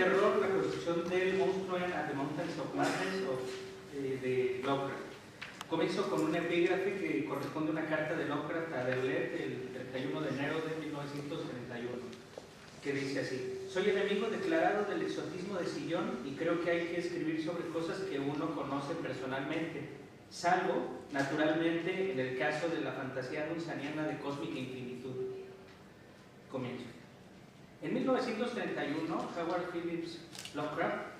terror, la construcción del monstruo en The Mountains of Madness de Lovecraft. Comienzo con un epígrafe que corresponde a una carta de Lovecraft a Derlet el 31 de enero de 1931, que dice así: soy enemigo declarado del exotismo de Sillón y creo que hay que escribir sobre cosas que uno conoce personalmente, salvo, naturalmente, en el caso de la fantasía dunsaniana de cósmica infinitud. Comienzo. En 1931, Howard Phillips Lovecraft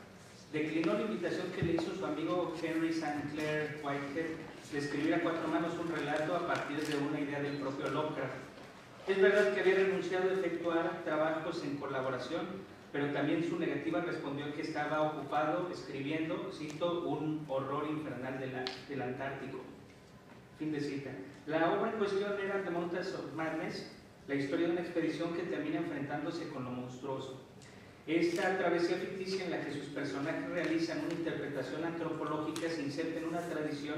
declinó la invitación que le hizo su amigo Henry St. Clair Whitehead de escribir a cuatro manos un relato a partir de una idea del propio Lovecraft. Es verdad que había renunciado a efectuar trabajos en colaboración, pero también su negativa respondió que estaba ocupado escribiendo, cito, un horror infernal del Antártico. Fin de cita. La obra en cuestión era The Mountains of Madness, la historia de una expedición que termina enfrentándose con lo monstruoso. Esta travesía ficticia en la que sus personajes realizan una interpretación antropológica se inserta en una tradición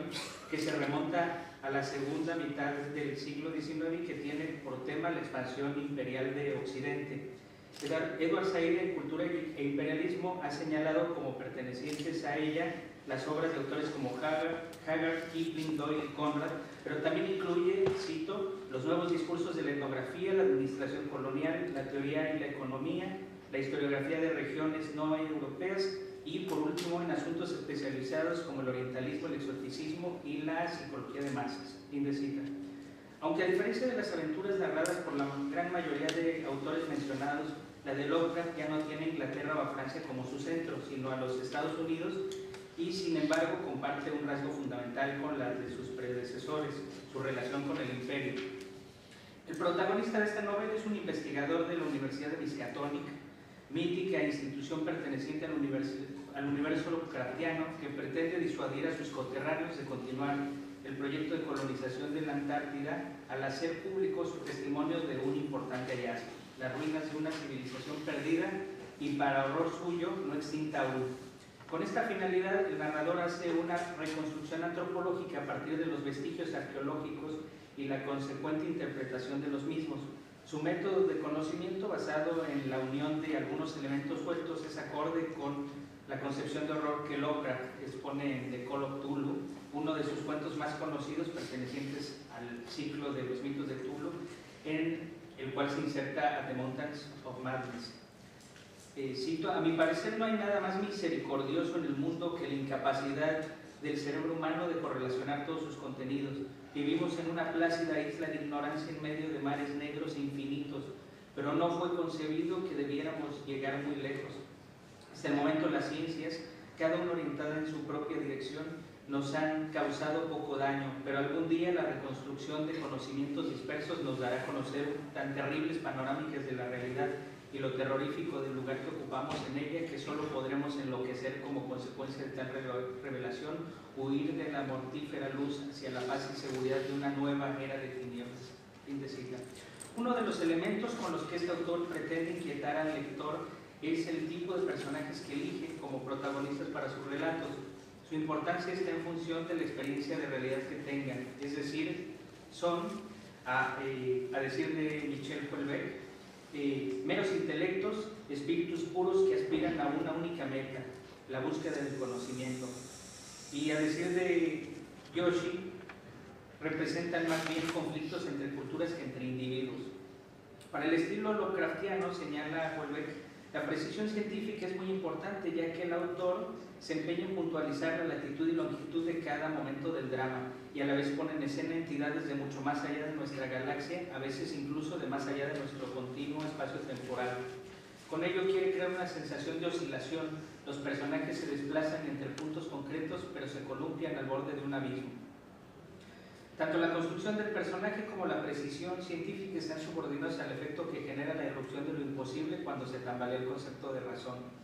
que se remonta a la segunda mitad del siglo XIX y que tiene por tema la expansión imperial de Occidente. Edward Said en Cultura e Imperialismo ha señalado como pertenecientes a ella las obras de autores como Haggard, Kipling, Doyle y Conrad, pero también incluye, cito, los nuevos discursos de la etnografía, la administración colonial, la teoría y la economía, la historiografía de regiones no europeas y, por último, en asuntos especializados como el orientalismo, el exoticismo y la psicología de masas. Fin de cita. Aunque a diferencia de las aventuras narradas por la gran mayoría de autores mencionados, la de Lovecraft ya no tiene a Inglaterra o a Francia como su centro, sino a los Estados Unidos, y sin embargo comparte un rasgo fundamental con la de sus predecesores, su relación con el imperio. El protagonista de esta novela es un investigador de la Universidad de Miskatonic, mítica institución perteneciente al universo Lovecraftiano, que pretende disuadir a sus coterráneos de continuar el proyecto de colonización de la Antártida al hacer públicos sus testimonios de un importante hallazgo, las ruinas de una civilización perdida y, para horror suyo, no extinta aún. Con esta finalidad, el narrador hace una reconstrucción antropológica a partir de los vestigios arqueológicos y la consecuente interpretación de los mismos. Su método de conocimiento, basado en la unión de algunos elementos sueltos, es acorde con la concepción de horror que Lovecraft expone en The Call of Cthulhu, uno de sus cuentos más conocidos pertenecientes al ciclo de los mitos de Cthulhu, en el cual se inserta a The Mountains of Madness. Cito: a mi parecer no hay nada más misericordioso en el mundo que la incapacidad del cerebro humano de correlacionar todos sus contenidos. Vivimos en una plácida isla de ignorancia en medio de mares negros e infinitos, pero no fue concebido que debiéramos llegar muy lejos. Hasta el momento las ciencias, cada una orientada en su propia dirección, nos han causado poco daño, pero algún día la reconstrucción de conocimientos dispersos nos dará a conocer tan terribles panorámicas de la realidad y lo terrorífico del lugar que ocupamos en ella, que solo podremos enloquecer como consecuencia de tal revelación, huir de la mortífera luz hacia la paz y seguridad de una nueva era de tinieblas. Fin de cita. Uno de los elementos con los que este autor pretende inquietar al lector es el tipo de personajes que elige como protagonistas para sus relatos. Su importancia está en función de la experiencia de realidad que tengan, es decir, son, a decir de Michel Houellebecq, meros intelectos, espíritus puros que aspiran a una única meta, la búsqueda del conocimiento. Y a decir de Yoshi, representan más bien conflictos entre culturas que entre individuos. Para el estilo Lovecraftiano, señala Houellebecq, la precisión científica es muy importante, ya que el autor se empeña en puntualizar la latitud y longitud de cada momento del drama y a la vez pone en escena entidades de mucho más allá de nuestra galaxia, a veces incluso de más allá de nuestro continuo espacio temporal. Con ello quiere crear una sensación de oscilación. Los personajes se desplazan entre puntos concretos, pero se columpian al borde de un abismo. Tanto la construcción del personaje como la precisión científica están subordinados al efecto que genera la irrupción de lo imposible cuando se tambalea el concepto de razón.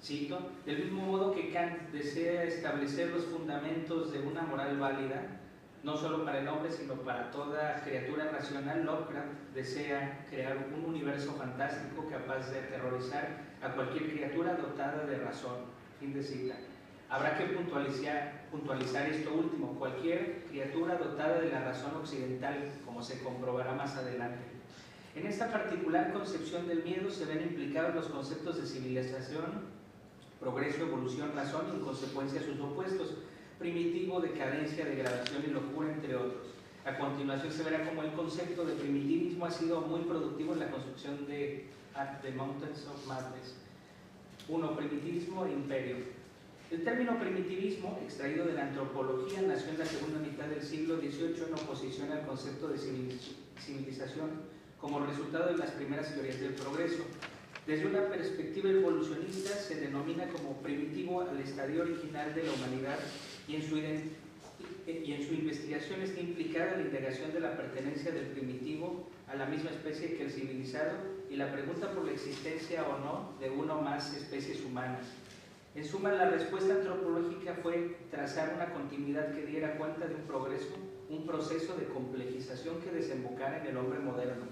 Cito: del mismo modo que Kant desea establecer los fundamentos de una moral válida, no solo para el hombre, sino para toda criatura racional, Lovecraft desea crear un universo fantástico capaz de aterrorizar a cualquier criatura dotada de razón. Fin de cita. Habrá que puntualizar esto último: cualquier criatura dotada de la razón occidental, como se comprobará más adelante. En esta particular concepción del miedo se ven implicados los conceptos de civilización, progreso, evolución, razón y en consecuencia sus opuestos, primitivo, decadencia, degradación y locura, entre otros. A continuación se verá cómo el concepto de primitivismo ha sido muy productivo en la construcción de The Mountains of Madness. 1. Primitivismo e imperio. El término primitivismo, extraído de la antropología, nació en la segunda mitad del siglo XVIII en oposición al concepto de civilización como resultado de las primeras teorías del progreso. Desde una perspectiva evolucionista se denomina como primitivo al estadio original de la humanidad y en su investigación está implicada la indagación de la pertenencia del primitivo a la misma especie que el civilizado y la pregunta por la existencia o no de una o más especies humanas. En suma, la respuesta antropológica fue trazar una continuidad que diera cuenta de un proceso de complejización que desembocara en el hombre moderno.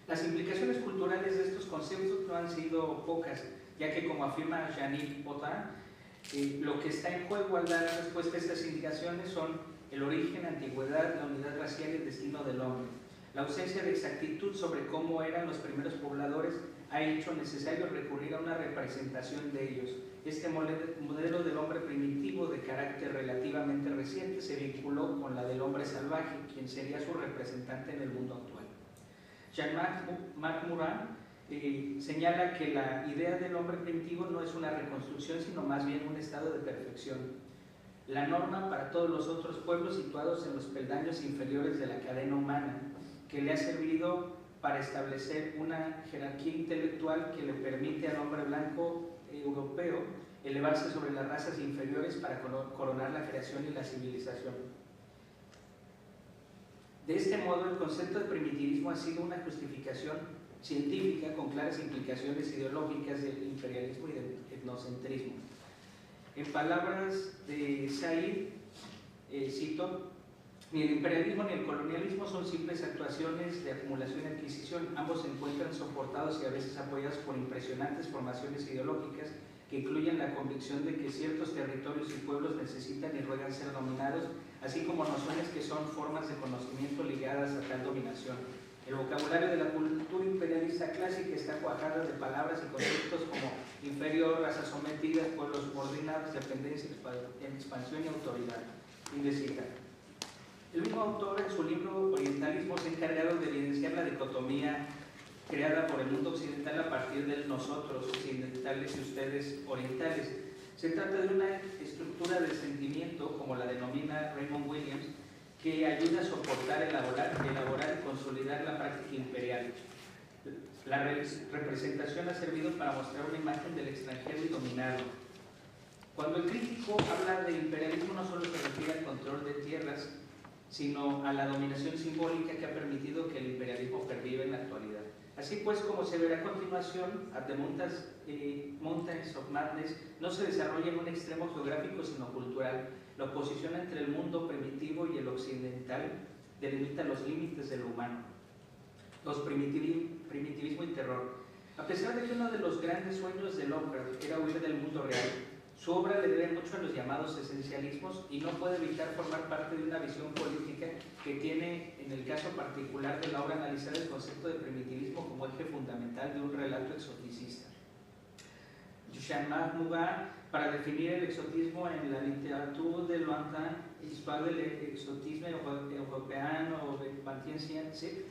Las implicaciones culturales de estos conceptos no han sido pocas, ya que, como afirma Jean-Yves Bodin, lo que está en juego al dar respuesta a estas indicaciones son el origen, antigüedad, la unidad racial y el destino del hombre. La ausencia de exactitud sobre cómo eran los primeros pobladores ha hecho necesario recurrir a una representación de ellos. Este modelo del hombre primitivo de carácter relativamente reciente se vinculó con la del hombre salvaje, quien sería su representante en el mundo actual. Jean-Marc Morin señala que la idea del hombre primitivo no es una reconstrucción, sino más bien un estado de perfección. La norma para todos los otros pueblos situados en los peldaños inferiores de la cadena humana, que le ha servido para establecer una jerarquía intelectual que le permite al hombre blanco europeo elevarse sobre las razas inferiores para coronar la creación y la civilización. De este modo, el concepto de primitivismo ha sido una justificación científica con claras implicaciones ideológicas del imperialismo y del etnocentrismo. En palabras de Said, cito: ni el imperialismo ni el colonialismo son simples actuaciones de acumulación y adquisición. Ambos se encuentran soportados y a veces apoyados por impresionantes formaciones ideológicas que incluyen la convicción de que ciertos territorios y pueblos necesitan y ruegan ser dominados, así como nociones que son formas de conocimiento ligadas a tal dominación. El vocabulario de la cultura imperialista clásica está cuajado de palabras y conceptos como inferior, razas sometidas, pueblos subordinados, dependencia, expansión y autoridad. Fin de cita. El mismo autor en su libro Orientalismo se ha encargado de evidenciar la dicotomía creada por el mundo occidental a partir del nosotros occidentales y ustedes orientales. Se trata de una estructura de sentimiento, como la denomina Raymond Williams, que ayuda a soportar, elaborar y consolidar la práctica imperial. La representación ha servido para mostrar una imagen del extranjero y dominado. Cuando el crítico habla de imperialismo, no solo se refiere al control de tierras, sino a la dominación simbólica que ha permitido que el imperialismo perviva en la actualidad. Así pues, como se verá a continuación, At the Mountains of Madness no se desarrolla en un extremo geográfico sino cultural. La oposición entre el mundo primitivo y el occidental delimita los límites de lo humano. 2. Primitivismo y terror. A pesar de que uno de los grandes sueños de Lovecraft era huir del mundo real, su obra le debe mucho a los llamados esencialismos y no puede evitar formar parte de una visión política que tiene, en el caso particular de la obra, analizar el concepto de primitivismo como eje fundamental de un relato exoticista. Jean-Marc Morin, para definir el exotismo en la literatura de lointain, histoire del exotisme européen o XXe siècle,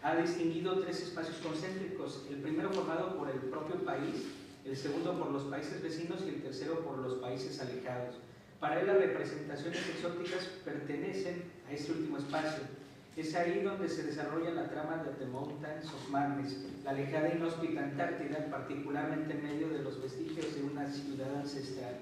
ha distinguido tres espacios concéntricos: el primero formado por el propio país, el segundo por los países vecinos y el tercero por los países alejados. Para él, las representaciones exóticas pertenecen a este último espacio. Es ahí donde se desarrolla la trama de The Mountains of Madness, la alejada e inhóspita Antártida, particularmente en medio de los vestigios de una ciudad ancestral.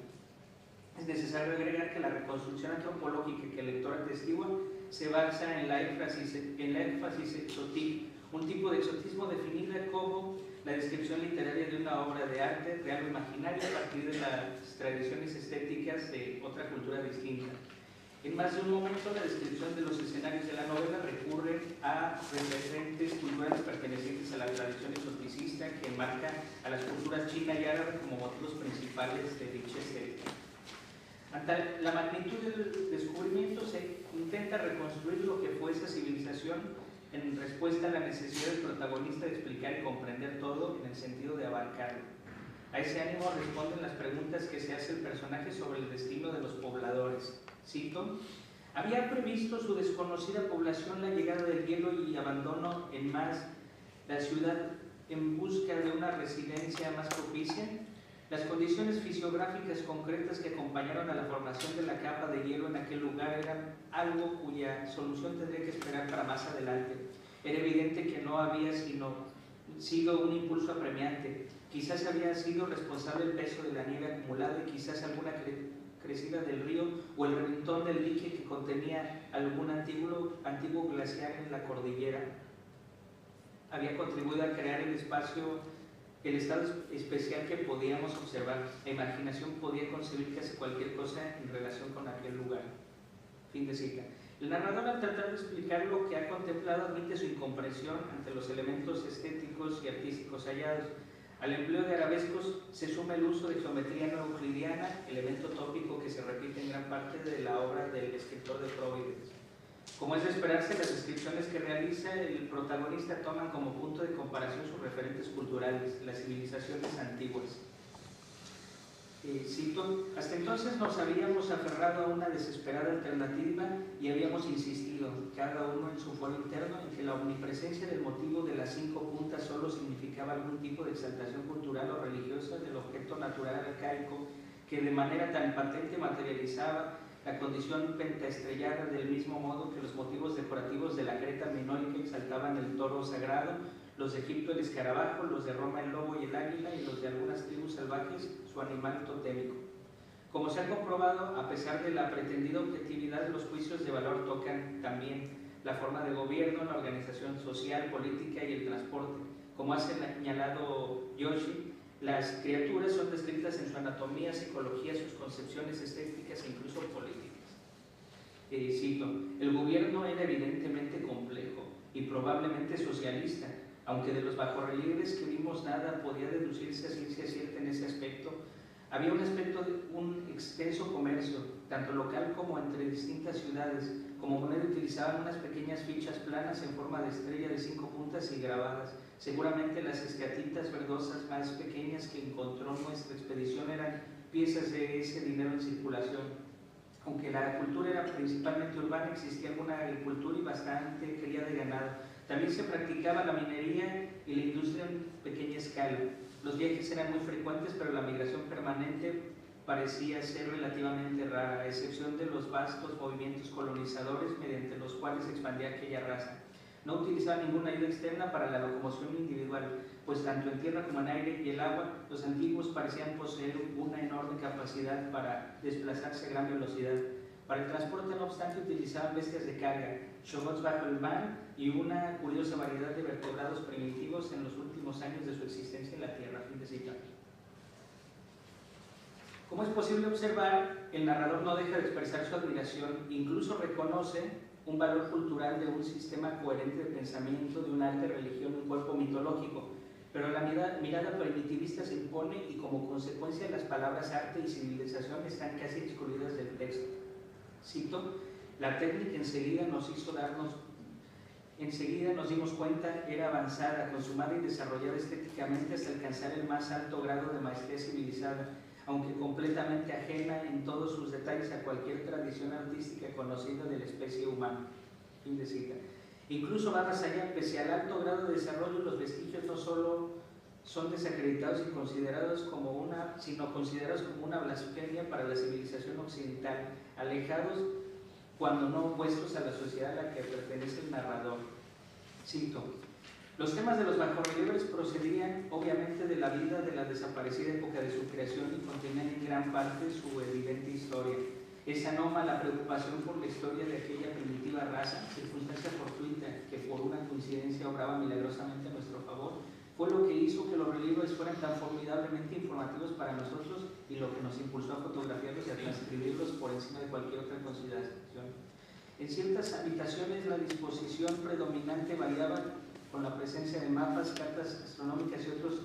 Es necesario agregar que la reconstrucción antropológica que el lector atestigua se basa en la énfasis exotique, un tipo de exotismo definido como la descripción literaria de una obra de arte real o imaginaria a partir de las tradiciones estéticas de otra cultura distinta. En más de un momento, la descripción de los escenarios de la novela recurre a referentes culturales pertenecientes a la tradición exoticista que enmarca a las culturas china y árabe como motivos principales de dicha estética. Ante la magnitud del descubrimiento, se intenta reconstruir lo que fue esa civilización en respuesta a la necesidad del protagonista de explicar y comprender todo en el sentido de abarcarlo. A ese ánimo responden las preguntas que se hace el personaje sobre el destino de los pobladores. Cito: ¿había previsto su desconocida población la llegada del hielo y abandono en más la ciudad en busca de una residencia más propicia? Las condiciones fisiográficas concretas que acompañaron a la formación de la capa de hielo en aquel lugar eran algo cuya solución tendría que esperar para más adelante. Era evidente que no había sido un impulso apremiante. Quizás había sido responsable el peso de la nieve acumulada y quizás alguna crecida del río o el reventón del dique que contenía algún antiguo glaciar en la cordillera. Había contribuido a crear el estado especial que podíamos observar. La imaginación podía concebir casi cualquier cosa en relación con aquel lugar. Fin de cita. El narrador, al tratar de explicar lo que ha contemplado, admite su incomprensión ante los elementos estéticos y artísticos hallados. Al empleo de arabescos se suma el uso de geometría no euclidiana, elemento tópico que se repite en gran parte de la obra del escritor de Providence. Como es de esperarse, las descripciones que realiza el protagonista toman como punto de comparación sus referentes culturales, las civilizaciones antiguas. Cito: hasta entonces nos habíamos aferrado a una desesperada alternativa y habíamos insistido, cada uno en su foro interno, en que la omnipresencia del motivo de las 5 puntas solo significaba algún tipo de exaltación cultural o religiosa del objeto natural arcaico que de manera tan patente materializaba la condición pentaestrellada, del mismo modo que los motivos decorativos de la Creta minoica exaltaban el toro sagrado, los de Egipto el escarabajo, los de Roma el lobo y el águila, y los de algunas tribus salvajes su animal totémico. Como se ha comprobado, a pesar de la pretendida objetividad, los juicios de valor tocan también la forma de gobierno, la organización social, política y el transporte. Como ha señalado Yoshi, las criaturas son descritas en su anatomía, psicología, sus concepciones estéticas e incluso políticas. Cito: el gobierno era evidentemente complejo y probablemente socialista, aunque de los bajorrelieves que vimos nada podía deducirse a ciencia cierta en ese aspecto. Había un extenso comercio, tanto local como entre distintas ciudades. Como moneda utilizaban unas pequeñas fichas planas en forma de estrella de 5 puntas y grabadas. Seguramente las escatitas verdosas más pequeñas que encontró nuestra expedición eran piezas de ese dinero en circulación. Aunque la cultura era principalmente urbana, existía alguna agricultura y bastante cría de ganado. También se practicaba la minería y la industria en pequeña escala. Los viajes eran muy frecuentes, pero la migración permanente parecía ser relativamente rara, a excepción de los vastos movimientos colonizadores mediante los cuales se expandía aquella raza. No utilizaba ninguna ayuda externa para la locomoción individual, pues tanto en tierra como en aire y el agua, los antiguos parecían poseer una enorme capacidad para desplazarse a gran velocidad. Para el transporte, no obstante, utilizaban bestias de carga, chobots bajo el mar y una curiosa variedad de vertebrados primitivos en los últimos años de su existencia en la Tierra. Fin de cita. Como es posible observar, el narrador no deja de expresar su admiración, incluso reconoce un valor cultural de un sistema coherente de pensamiento, de un arte, religión, un cuerpo mitológico, pero la mirada primitivista se impone y como consecuencia las palabras arte y civilización están casi excluidas del texto. Cito: la técnica enseguida nos dimos cuenta era avanzada, consumada y desarrollada estéticamente hasta alcanzar el más alto grado de maestría civilizada, aunque completamente ajena en todos sus detalles a cualquier tradición artística conocida de la especie humana. Fin de cita. Incluso va más allá, pese al alto grado de desarrollo, los vestigios no solo son desacreditados y considerados como una blasfemia para la civilización occidental, alejados cuando no opuestos a la sociedad a la que pertenece el narrador. Cito: los temas de los bajorrelieves procedían obviamente de la vida de la desaparecida época de su creación y contenían en gran parte su evidente historia. Esa anómala preocupación por la historia de aquella primitiva raza, circunstancia fortuita que por una coincidencia obraba milagrosamente a nuestro favor, fue lo que hizo que los relieves fueran tan formidablemente informativos para nosotros y lo que nos impulsó a fotografiarlos y a transcribirlos por encima de cualquier otra consideración. En ciertas habitaciones la disposición predominante variaba con la presencia de mapas, cartas astronómicas y otros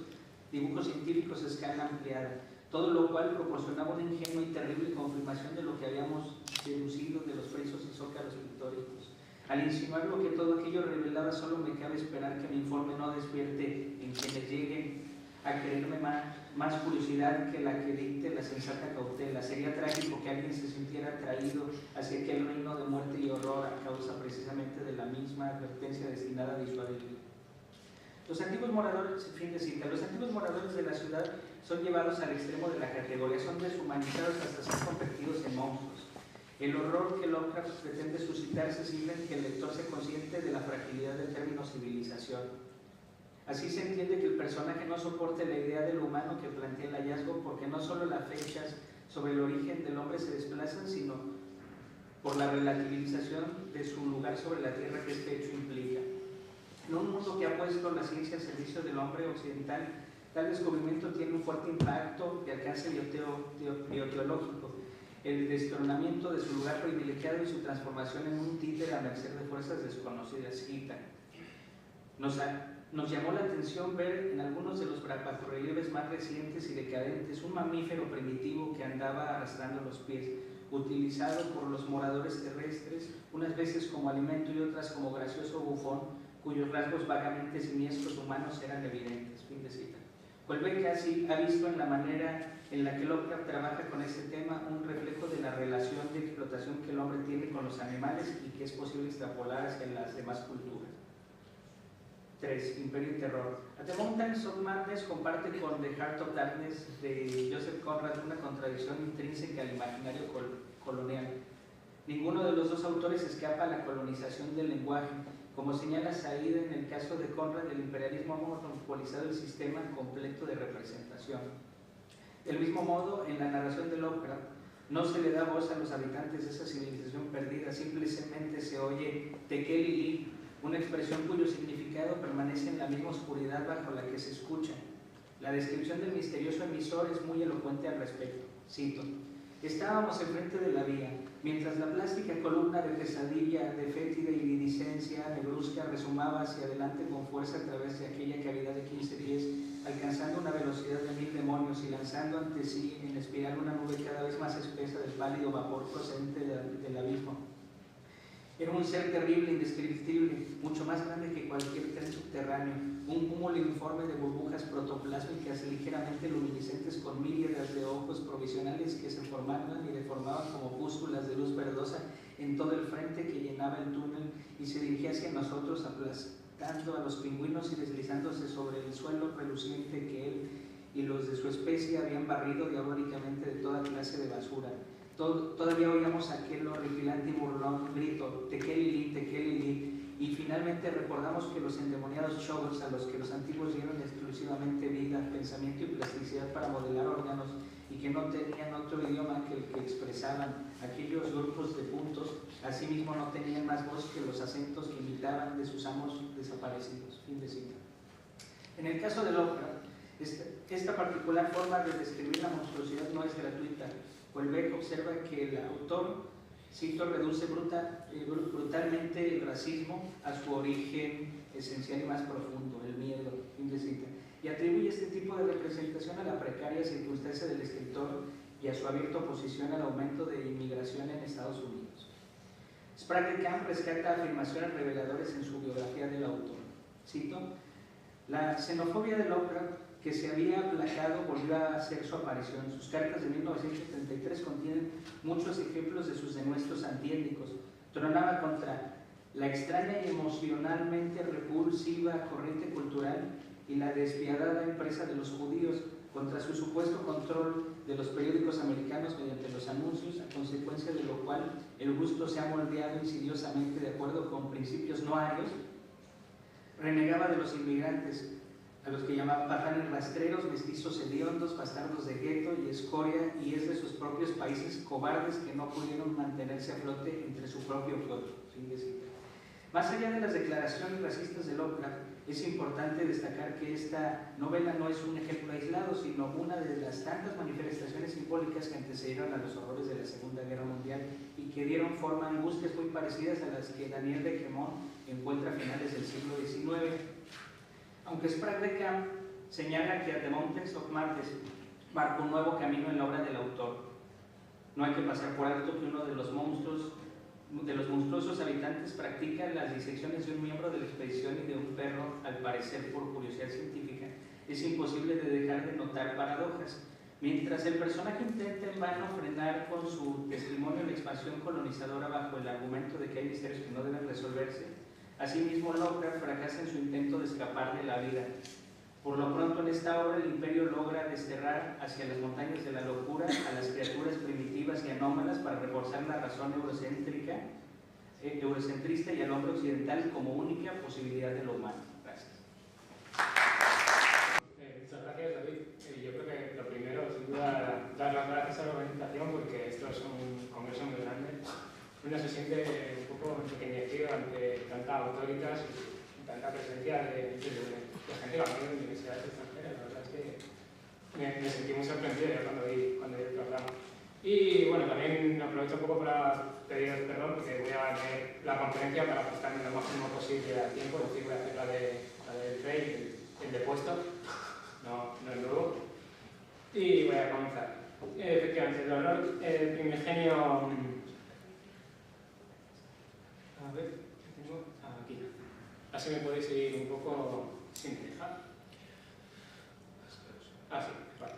dibujos científicos a escala ampliada, todo lo cual proporcionaba una ingenua y terrible confirmación de lo que habíamos deducido de los frisos y zócalos pictóricos. Al insinuar lo que todo aquello revelaba, solo me cabe esperar que mi informe no despierte en quienes lleguen a quererme más curiosidad que la que dicte la sensata cautela. Sería trágico que alguien se sintiera atraído hacia aquel reino de muerte y horror a causa precisamente de la misma advertencia destinada a disuadirlo. Los antiguos moradores, fin de cita, los antiguos moradores de la ciudad son llevados al extremo de la categoría, son deshumanizados hasta ser convertidos en monstruos. El horror que Lovecraft pretende suscitar se sirve en que el lector se consciente de la fragilidad del término civilización. Así se entiende que el personaje no soporte la idea de lo humano que plantea el hallazgo, porque no solo las fechas sobre el origen del hombre se desplazan, sino por la relativización de su lugar sobre la tierra que este hecho implica. En un mundo que ha puesto la ciencia al servicio del hombre occidental, tal descubrimiento tiene un fuerte impacto de alcance bioteológico. El destronamiento de su lugar privilegiado y su transformación en un títere a merced de fuerzas desconocidas. Nos llamó la atención ver en algunos de los bajorrelieves más recientes y decadentes un mamífero primitivo que andaba arrastrando los pies, utilizado por los moradores terrestres, unas veces como alimento y otras como gracioso bufón, cuyos rasgos vagamente siniestros humanos eran evidentes. Fin de cita. Houellebecq ha visto en la manera en la que Lovecraft trabaja con este tema un reflejo de la relación de explotación que el hombre tiene con los animales y que es posible extrapolar hacia las demás culturas. 3. Imperio y Terror. A The Mountains of Madness comparte con The Heart of Darkness de Joseph Conrad una contradicción intrínseca al imaginario colonial. Ninguno de los dos autores escapa a la colonización del lenguaje. Como señala Said, en el caso de Conrad, el imperialismo ha monopolizado el sistema completo de representación. Del mismo modo, en la narración de Lovecraft, no se le da voz a los habitantes de esa civilización perdida, simplemente se oye Tekeli, una expresión cuyo significado permanece en la misma oscuridad bajo la que se escucha. La descripción del misterioso emisor es muy elocuente al respecto. Cito: estábamos enfrente de la vía, mientras la plástica columna de pesadilla, de fétida iridiscencia negruzca resumaba hacia adelante con fuerza a través de aquella cavidad de 15 pies, alcanzando una velocidad de 1000 demonios y lanzando ante sí en espiral una nube cada vez más espesa del pálido vapor procedente del abismo. Era un ser terrible, indescriptible, mucho más grande que cualquier tren subterráneo, un cúmulo informe de burbujas protoplásmicas ligeramente luminiscentes con míriadas de ojos provisionales que se formaban y deformaban como pústulas de luz verdosa en todo el frente que llenaba el túnel y se dirigía hacia nosotros aplastando a los pingüinos y deslizándose sobre el suelo reluciente que él y los de su especie habían barrido diabólicamente de toda clase de basura. Todavía oíamos aquel horripilante y burlón grito, Tekeli, Tekeli, y finalmente recordamos que los endemoniados shoggoths a los que los antiguos dieron exclusivamente vida, pensamiento y plasticidad para modelar órganos y que no tenían otro idioma que el que expresaban aquellos grupos de puntos, asimismo no tenían más voz que los acentos que imitaban de sus amos desaparecidos. Fin de cita. En el caso de Lovecraft, esta particular forma de describir la monstruosidad no es gratuita. Houellebecq observa que el autor, cito, reduce brutalmente el racismo a su origen esencial y más profundo, el miedo, fin de cita, y atribuye este tipo de representación a la precaria circunstancia del escritor y a su abierta oposición al aumento de inmigración en Estados Unidos. Sprague de Camp rescata afirmaciones reveladoras en su biografía del autor. Cito: la xenofobia de Lovecraft, que se había aplacado, volvió a hacer su aparición. Sus cartas de 1933 contienen muchos ejemplos de sus denuestos antiétnicos. Tronaba contra la extraña y emocionalmente repulsiva corriente cultural y la despiadada empresa de los judíos, contra su supuesto control de los periódicos americanos mediante los anuncios, a consecuencia de lo cual el gusto se ha moldeado insidiosamente de acuerdo con principios no arios. Renegaba de los inmigrantes, a los que llamaba patanes rastreros, mestizos hediondos, bastardos de gueto y escoria, y es de sus propios países cobardes que no pudieron mantenerse a flote entre su propio pueblo. Fin de cita. Más allá de las declaraciones racistas de Lovecraft, es importante destacar que esta novela no es un ejemplo aislado, sino una de las tantas manifestaciones simbólicas que antecedieron a los horrores de la Segunda Guerra Mundial y que dieron forma a angustias muy parecidas a las que Daniel de Cremont encuentra a finales del siglo XIX. Aunque Sprague de Camp señala que The Mountains of Madness marcó un nuevo camino en la obra del autor, no hay que pasar por alto que uno de los monstruos los monstruosos habitantes practican las disecciones de un miembro de la expedición y de un perro, al parecer por curiosidad científica, es imposible de dejar de notar paradojas. Mientras el personaje intenta en vano frenar con su testimonio la expansión colonizadora bajo el argumento de que hay misterios que no deben resolverse, asimismo Lovecraft fracasa en su intento de escapar de la vida. Por lo pronto en esta obra el imperio logra desterrar hacia las montañas de la locura a las criaturas primitivas y anómalas para reforzar la razón eurocentrista y al hombre occidental como única posibilidad de lo humano. Gracias. Muchas gracias, David. Yo creo que lo primero, sin duda, dar las gracias a la organización porque esto es un congreso muy grande. Uno se siente un poco empequeñecido ante tanta autoridad y tanta presencia de gente que ha venido de universidades extranjeras. La verdad es que me sentí muy sorprendido cuando vi el programa. Y bueno, también aprovecho un poco para pediros perdón porque voy a leer la conferencia para ajustarme lo máximo posible al tiempo, es decir, voy a hacer la del rey, el de puesto. No es nuevo. Y voy a comenzar. Efectivamente, el horror primigenio. A ver, ¿qué tengo? Aquí. Así me podéis seguir un poco sin queja. Sí, vale.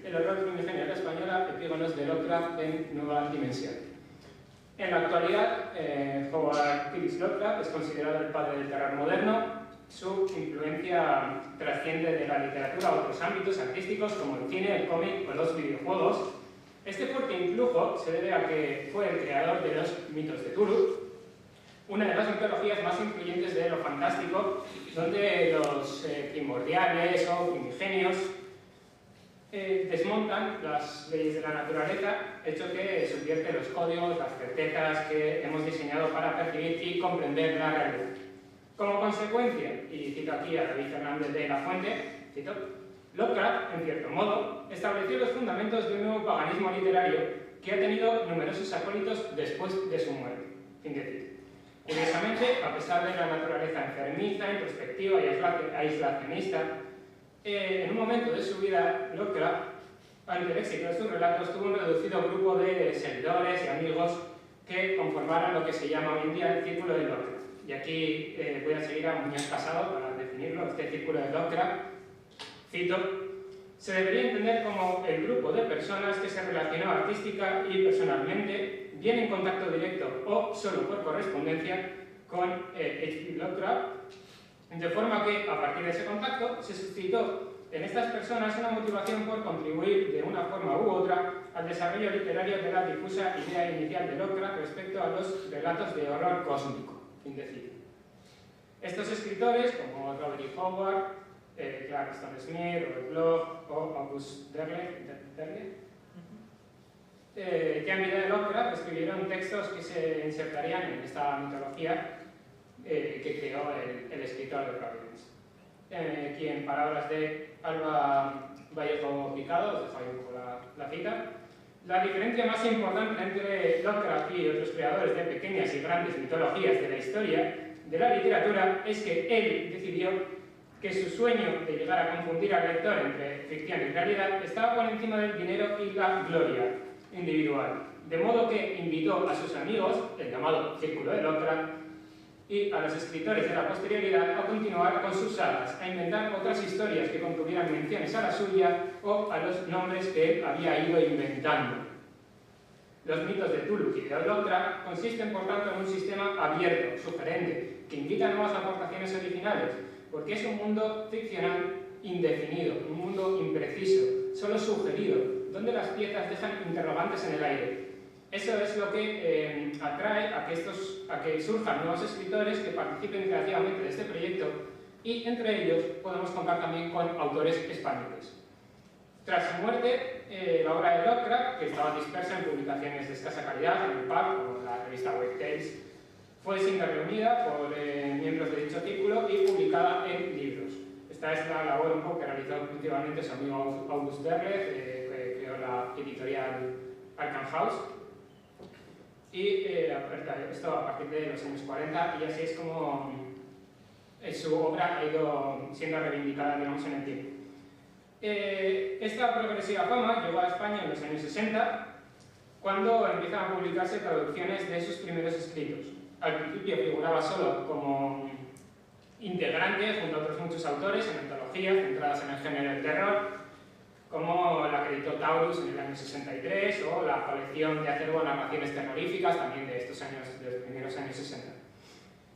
El horror primigenio de la española, epígonos de Lovecraft en Nueva Dimensión. En la actualidad, Howard Phillips Lovecraft es considerado el padre del terror moderno. Su influencia trasciende de la literatura a otros ámbitos artísticos como el cine, el cómic o los videojuegos. Este fuerte influjo se debe a que fue el creador de los mitos de Cthulhu, una de las mitologías más influyentes de lo fantástico, donde los primordiales o primigenios desmontan las leyes de la naturaleza, hecho que subvierte los códigos, las certezas que hemos diseñado para percibir y comprender la realidad. Como consecuencia, y cito aquí a David Fernández de la Fuente, cito, Lovecraft, en cierto modo, estableció los fundamentos de un nuevo paganismo literario que ha tenido numerosos acólitos después de su muerte. Fin de cita. Curiosamente, a pesar de la naturaleza enfermiza, introspectiva y aislacionista, en un momento de su vida, Lovecraft, ante el éxito de sus relatos, tuvo un reducido grupo de seguidores y amigos que conformaron lo que se llama hoy en día el Círculo de Lovecraft. Y aquí voy a seguir a Muñoz Casado para definirlo. Este Círculo de Lovecraft, cito, se debería entender como el grupo de personas que se relacionó artística y personalmente, bien en contacto directo o solo por correspondencia, con H.P. Lovecraft, de forma que, a partir de ese contacto, se suscitó en estas personas una motivación por contribuir de una forma u otra al desarrollo literario de la difusa idea inicial de Lovecraft respecto a los relatos de horror cósmico. Fin de cita. Estos escritores, como Robert E. Howard, Clark Stone Smith, Robert Bloch o August Derleth, que a medida de Lovecraft escribieron textos que se insertarían en esta mitología que creó el escritor de Providence. Quien, en palabras de Alba Vallejo Picado, os dejo ahí un poco la cita, la diferencia más importante entre Lovecraft y otros creadores de pequeñas y grandes mitologías de la historia de la literatura es que él decidió que su sueño de llegar a confundir al lector entre ficción y realidad estaba por encima del dinero y la gloria individual, de modo que invitó a sus amigos, el llamado Círculo de Lovecraft, y a los escritores de la posterioridad a continuar con sus sagas, a inventar otras historias que contuvieran menciones a la suya o a los nombres que él había ido inventando. Los mitos de Cthulhu y de Lovecraft consisten, por tanto, en un sistema abierto, sugerente, que invita a nuevas aportaciones originales, porque es un mundo ficcional indefinido, un mundo impreciso, solo sugerido, donde las piezas dejan interrogantes en el aire. Eso es lo que atrae a que surjan nuevos escritores que participen creativamente de este proyecto y entre ellos podemos contar también con autores españoles. Tras su muerte, la obra de Lovecraft, que estaba dispersa en publicaciones de escasa calidad, en el PAL, como la revista White Tales, fue siendo reunida por miembros de dicho círculo y publicada en libros. Esta es la labor un poco que realizó principalmente su amigo August Derleth, que creó la editorial Arkham House. Y esto a partir de los años 40, y así es como su obra ha ido siendo reivindicada, digamos, en el tiempo. Esta progresiva fama llegó a España en los años 60 cuando empiezan a publicarse traducciones de sus primeros escritos. Al principio figuraba solo como integrante junto a otros muchos autores en antologías centradas en el género del terror, como la que editó Taurus en el año 63 o la colección de acervo narraciones terroríficas también de estos años, de los primeros años 60.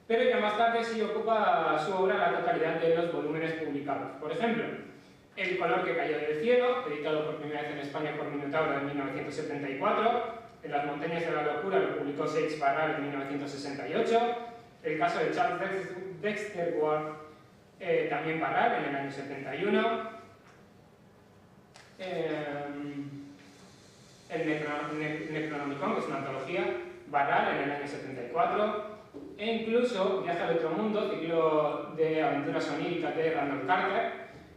Pero ya más tarde sí ocupa su obra la totalidad de los volúmenes publicados. Por ejemplo, El color que cayó del cielo, editado por primera vez en España por Minotauro en 1974, En las montañas de la locura lo publicó Seix Barral en 1968, el caso de Charles Dexter Ward, también Barral en el año 71, el Necronomicon, que es una antología, Barral en el año 74, e incluso Viaje al otro mundo, ciclo de aventuras oníricas de Randolph Carter,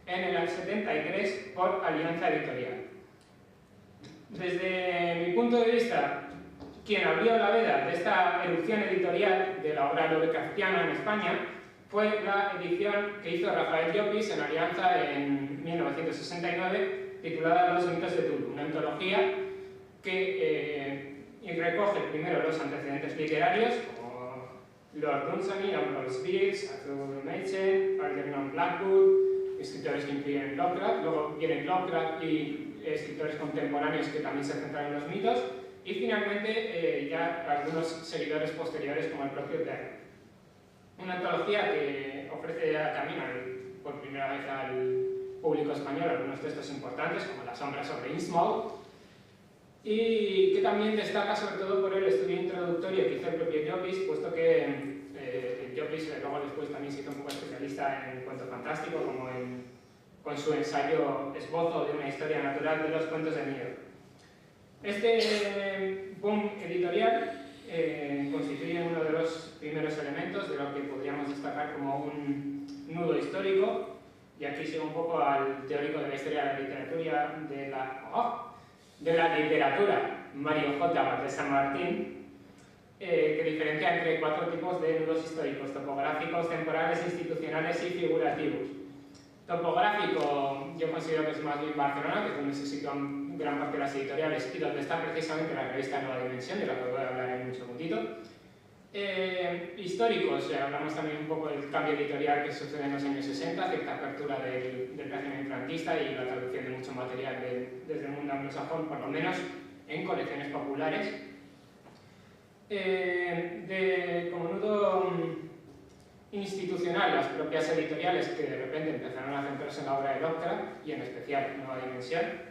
en el año 73 por Alianza Editorial. Desde mi punto de vista, quien abrió la veda de esta erupción editorial de la obra lovecraftiana en España fue la edición que hizo Rafael Llopis en Alianza en 1969, titulada Los mitos de Tulu, una antología que recoge primero los antecedentes literarios, como Lord Dunsany, Ambrose Bierce, Arthur Machen, Algernon Blackwood, escritores que incluyen Lovecraft, luego vienen Lovecraft y escritores contemporáneos que también se centran en los mitos, y finalmente ya algunos seguidores posteriores como el propio Derry. Una antología que ofrece también por primera vez al público español algunos textos importantes como La sombra sobre Innsmouth, y que también destaca sobre todo por el estudio introductorio que hizo el propio Llopis, puesto que Llopis luego después también se hizo un poco especialista en cuento fantástico, como con su ensayo Esbozo de una historia natural de los cuentos de miedo. Este boom editorial constituye uno de los primeros elementos de lo que podríamos destacar como un nudo histórico, y aquí sigo un poco al teórico de la historia de la literatura Mario J. Valdés San Martín, que diferencia entre 4 tipos de nudos históricos: topográficos, temporales, institucionales y figurativos. Topográfico, yo considero que es más bien Barcelona, que es donde se sitúan gran parte de las editoriales y donde está precisamente la revista Nueva Dimensión, de la que voy a hablar en un segundito. Históricos, hablamos también un poco del cambio editorial que sucede en los años 60, cierta apertura del régimen franquista y la traducción de mucho material desde el mundo anglosajón, por lo menos en colecciones populares. Como nudo institucional, las propias editoriales que de repente empezaron a centrarse en la obra de Lovecraft y en especial Nueva Dimensión,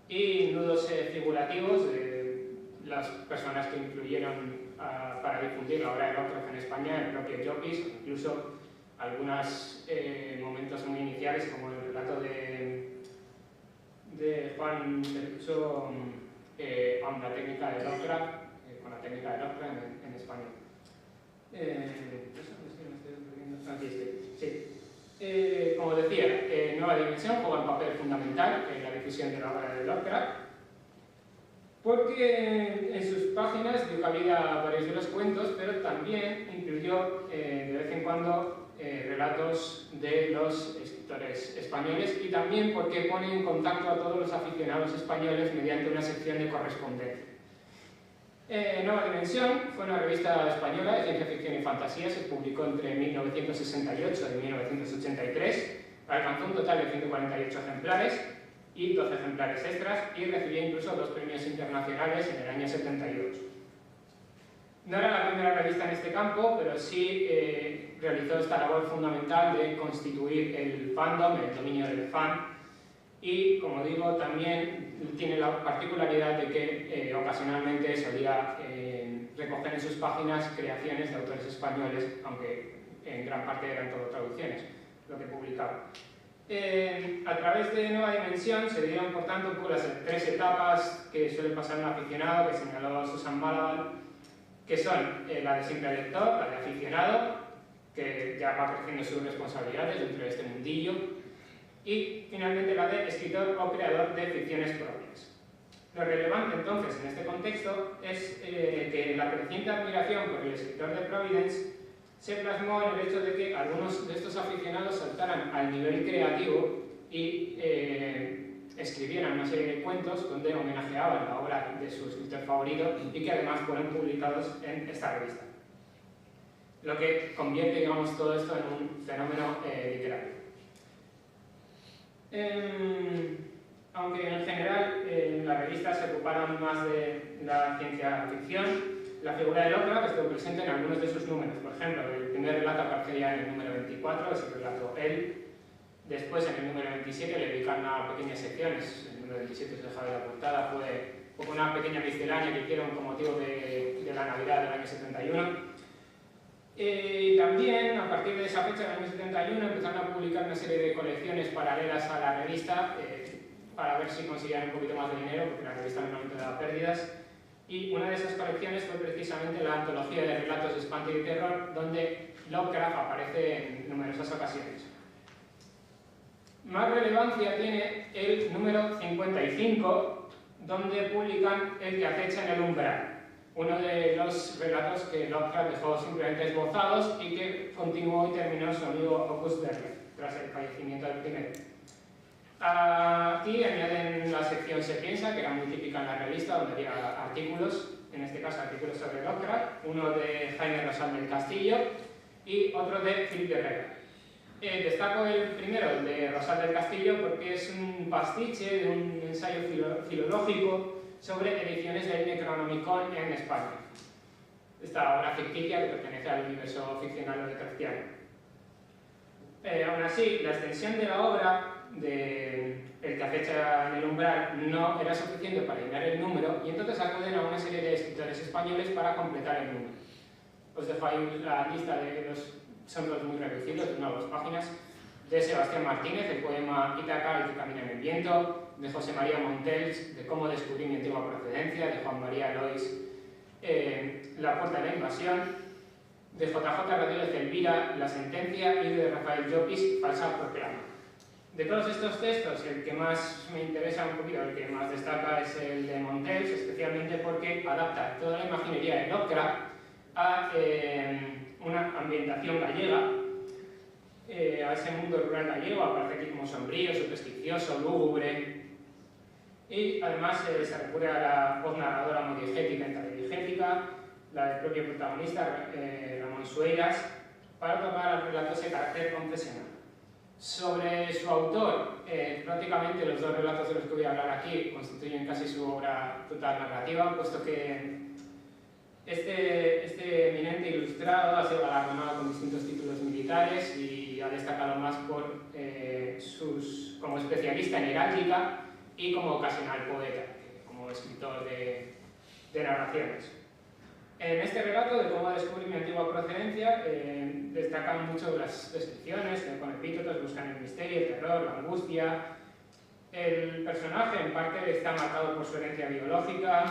y nudos figurativos de las personas que incluyeron para difundir la obra de Lovecraft en España, el propio Llopis, incluso algunos momentos muy iniciales como el relato de Juan del Uso con la técnica de Lovecraft, en español. Como decía, Nueva Dimensión juega un papel fundamental en la difusión de la obra de Lovecraft, porque en sus páginas dio cabida a varios de los cuentos, pero también incluyó de vez en cuando relatos de los escritores españoles, y también porque pone en contacto a todos los aficionados españoles mediante una sección de correspondencia. Nueva Dimensión fue una revista española de ciencia ficción y fantasía, se publicó entre 1968 y 1983, alcanzó un total de 148 ejemplares y 12 ejemplares extras, y recibió incluso 2 premios internacionales en el año 72. No era la primera revista en este campo, pero sí realizó esta labor fundamental de constituir el fandom, el dominio del fan, y, como digo, también tiene la particularidad de que ocasionalmente solía recoger en sus páginas creaciones de autores españoles, aunque en gran parte eran todo traducciones, lo que publicaba. A través de Nueva Dimensión se dieron, por tanto, las 3 etapas que suelen pasar un aficionado, que señaló Susan Malaval, que son la de simple lector, la de aficionado, que ya va creciendo sus responsabilidades dentro de este mundillo, y finalmente la de escritor o creador de ficciones propias. Lo relevante entonces en este contexto es que la creciente admiración por el escritor de Providence se plasmó en el hecho de que algunos de estos aficionados saltaran al nivel creativo y escribieran una serie de cuentos donde homenajeaban la obra de su escritor favorito y que además fueron publicados en esta revista. Lo que convierte, digamos, todo esto en un fenómeno literario. Aunque en general en la revista se ocuparon más de la ciencia ficción, la figura de Lovecraft estuvo presente en algunos de sus números. Por ejemplo, el primer relato aparecería en el número 24, es el relato Él. Después, en el número 27, le dedicaron a pequeñas secciones. El número 27 se dejaba de la portada, fue una pequeña miscelánea que hicieron con motivo de la Navidad del año 71. Y también, a partir de esa fecha, del año 71, empezaron a publicar una serie de colecciones paralelas a la revista para ver si conseguían un poquito más de dinero, porque la revista normalmente daba pérdidas. Y una de esas colecciones fue precisamente la antología de relatos de espanto y de terror, donde Lovecraft aparece en numerosas ocasiones. Más relevancia tiene el número 55, donde publican El que acecha en el umbral, uno de los relatos que Lovecraft dejó simplemente esbozados y que continuó y terminó su amigo August Derleth, tras el fallecimiento del primero. Aquí añaden la sección Se piensa, que era muy típica en la revista, donde había artículos, en este caso artículos sobre Lovecraft, uno de Jaime Rosal del Castillo y otro de Philip Herrera. Destaco el primero, el de Rosal del Castillo, porque es un pastiche de un ensayo filológico sobre ediciones del Necronomicon en España. Esta obra ficticia que pertenece al universo ficcional lovecraftiano. Aún así, la extensión de la obra de El que acecha en el umbral no era suficiente para llenar el número y entonces acuden a una serie de escritores españoles para completar el número. Os dejo ahí la lista de son los muy reducidos, de 1 o 2 páginas, de Sebastián Martínez, el poema Ítaca, el que camina en el viento, de José María Montels, de Cómo descubrí mi antigua procedencia, de Juan María Lois, La puerta de la invasión, de JJ Rodríguez Elvira, La sentencia, y de Rafael Llopis, Falsa proclama. De todos estos textos, el que más me interesa un poquito, el que más destaca es el de Montels, especialmente porque adapta toda la imaginería de Lovecraft a una ambientación gallega, a ese mundo rural gallego, aparece aquí como sombrío, supersticioso, lúgubre, y además se recurre a la voz narradora modigética y tadiegética, la del propio protagonista, Ramón Sueiras, para tomar al relato ese carácter confesional. Sobre su autor, prácticamente los 2 relatos de los que voy a hablar aquí constituyen casi su obra total narrativa, puesto que este eminente ilustrado ha sido galardonado con distintos títulos militares y ha destacado más por como especialista en heráldica y como ocasional poeta, como escritor de narraciones. En este relato de Cómo descubrí mi antigua procedencia destacan mucho las descripciones que con epítetos buscan el misterio, el terror, la angustia. El personaje en parte está marcado por su herencia biológica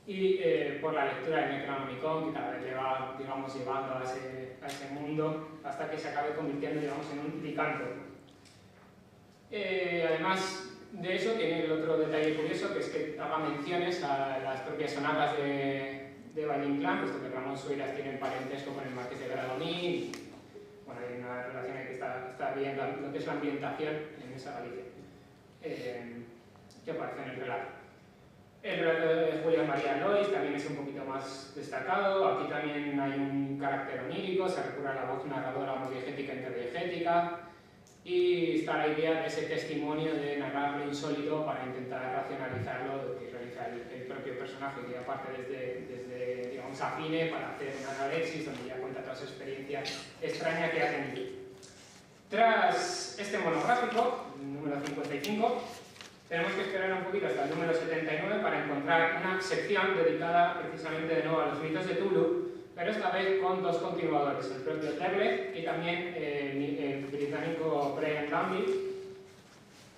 y por la lectura del Necronomicon, que cada vez le va, digamos, llevando a ese mundo hasta que se acabe convirtiendo, digamos, en un licanto. Además de eso, tiene el otro detalle curioso, que es que haga menciones a las propias sonatas de Valle Inclán, puesto que Ramón Sueiras tiene parentesco con el Marqués de Bradomín. Bueno, hay una relación ahí que está bien, lo que es la ambientación en esa Galicia, que aparece en el relato. El relato de Julián María Lois también es un poquito más destacado. Aquí también hay un carácter onírico, se recurre a la voz narradora modigética e interdiegética, y está la idea de ese testimonio de narrar lo insólito para intentar racionalizarlo, lo que realiza el propio personaje, que aparte desde digamos, afine para hacer una analepsis donde ya cuenta toda su experiencia extraña que ha tenido. Tras este monográfico, número 55, tenemos que esperar un poquito hasta el número 79 para encontrar una sección dedicada precisamente de nuevo a los mitos de Tulu, pero esta vez con 2 continuadores, el propio Derleth y también el británico Brian Lambie.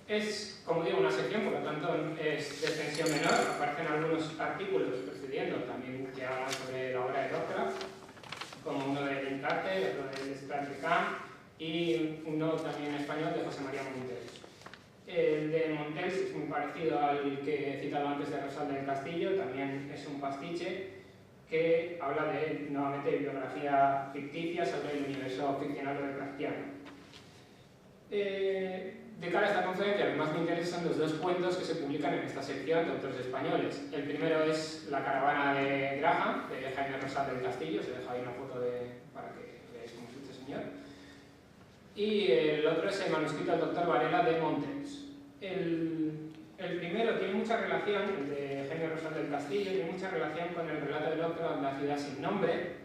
Es, como digo, una sección, por lo tanto es de extensión menor, aparecen algunos artículos precediendo también que hablan sobre la obra de Lovecraft, como uno de Lynn Carter, otro de Stanley Kahn y uno también en español de José María Montels. El de Montels es muy parecido al que he citado antes de Rosal del Castillo, también es un pastiche que habla nuevamente de bibliografía ficticia sobre el universo ficcional lovecraftiano. De cara a esta conferencia, lo que más me interesa son los dos cuentos que se publican en esta sección de autores españoles. El primero es La caravana de Graham, de Jaime Rosal del Castillo, os dejo ahí una foto para que veáis cómo es este señor. Y el otro es el manuscrito del doctor Varela de Montes. El primero tiene mucha relación, el de Jaime Rosal del Castillo, tiene mucha relación con el relato de Lovecraft, La ciudad sin nombre,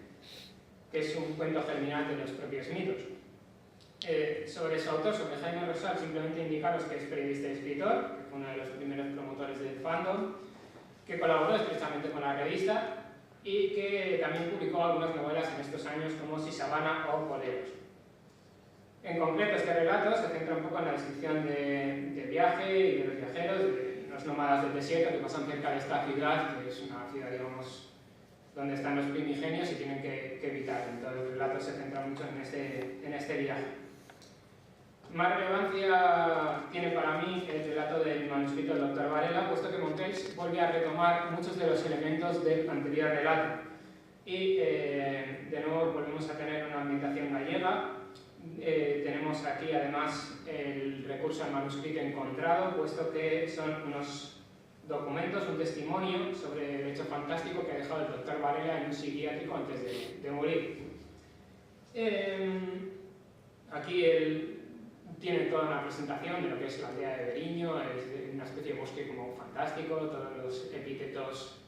que es un cuento germinal de los propios mitos. Sobre su autor, sobre Jaime Rosal, simplemente indicaros que es periodista y escritor, que fue uno de los primeros promotores del fandom, que colaboró estrechamente con la revista y que también publicó algunas novelas en estos años como Si Sabana o Poleros. En concreto, este relato se centra un poco en la descripción del viaje y de los viajeros, de los nómadas del desierto que pasan cerca de esta ciudad, que es una ciudad, digamos, donde están los primigenios y tienen que evitar. Entonces, el relato se centra mucho en este viaje. Más relevancia tiene para mí el relato del manuscrito del Dr. Varela, puesto que Montells vuelve a retomar muchos de los elementos del anterior relato. Y de nuevo volvemos a tener una ambientación gallega. Tenemos aquí además el recurso al manuscrito encontrado, puesto que son unos documentos, un testimonio sobre el hecho fantástico que ha dejado el Dr. Varela en un psiquiátrico antes de morir. Aquí tiene toda una presentación de lo que es la aldea de Beriño, es una especie de bosque como fantástico, todos los epítetos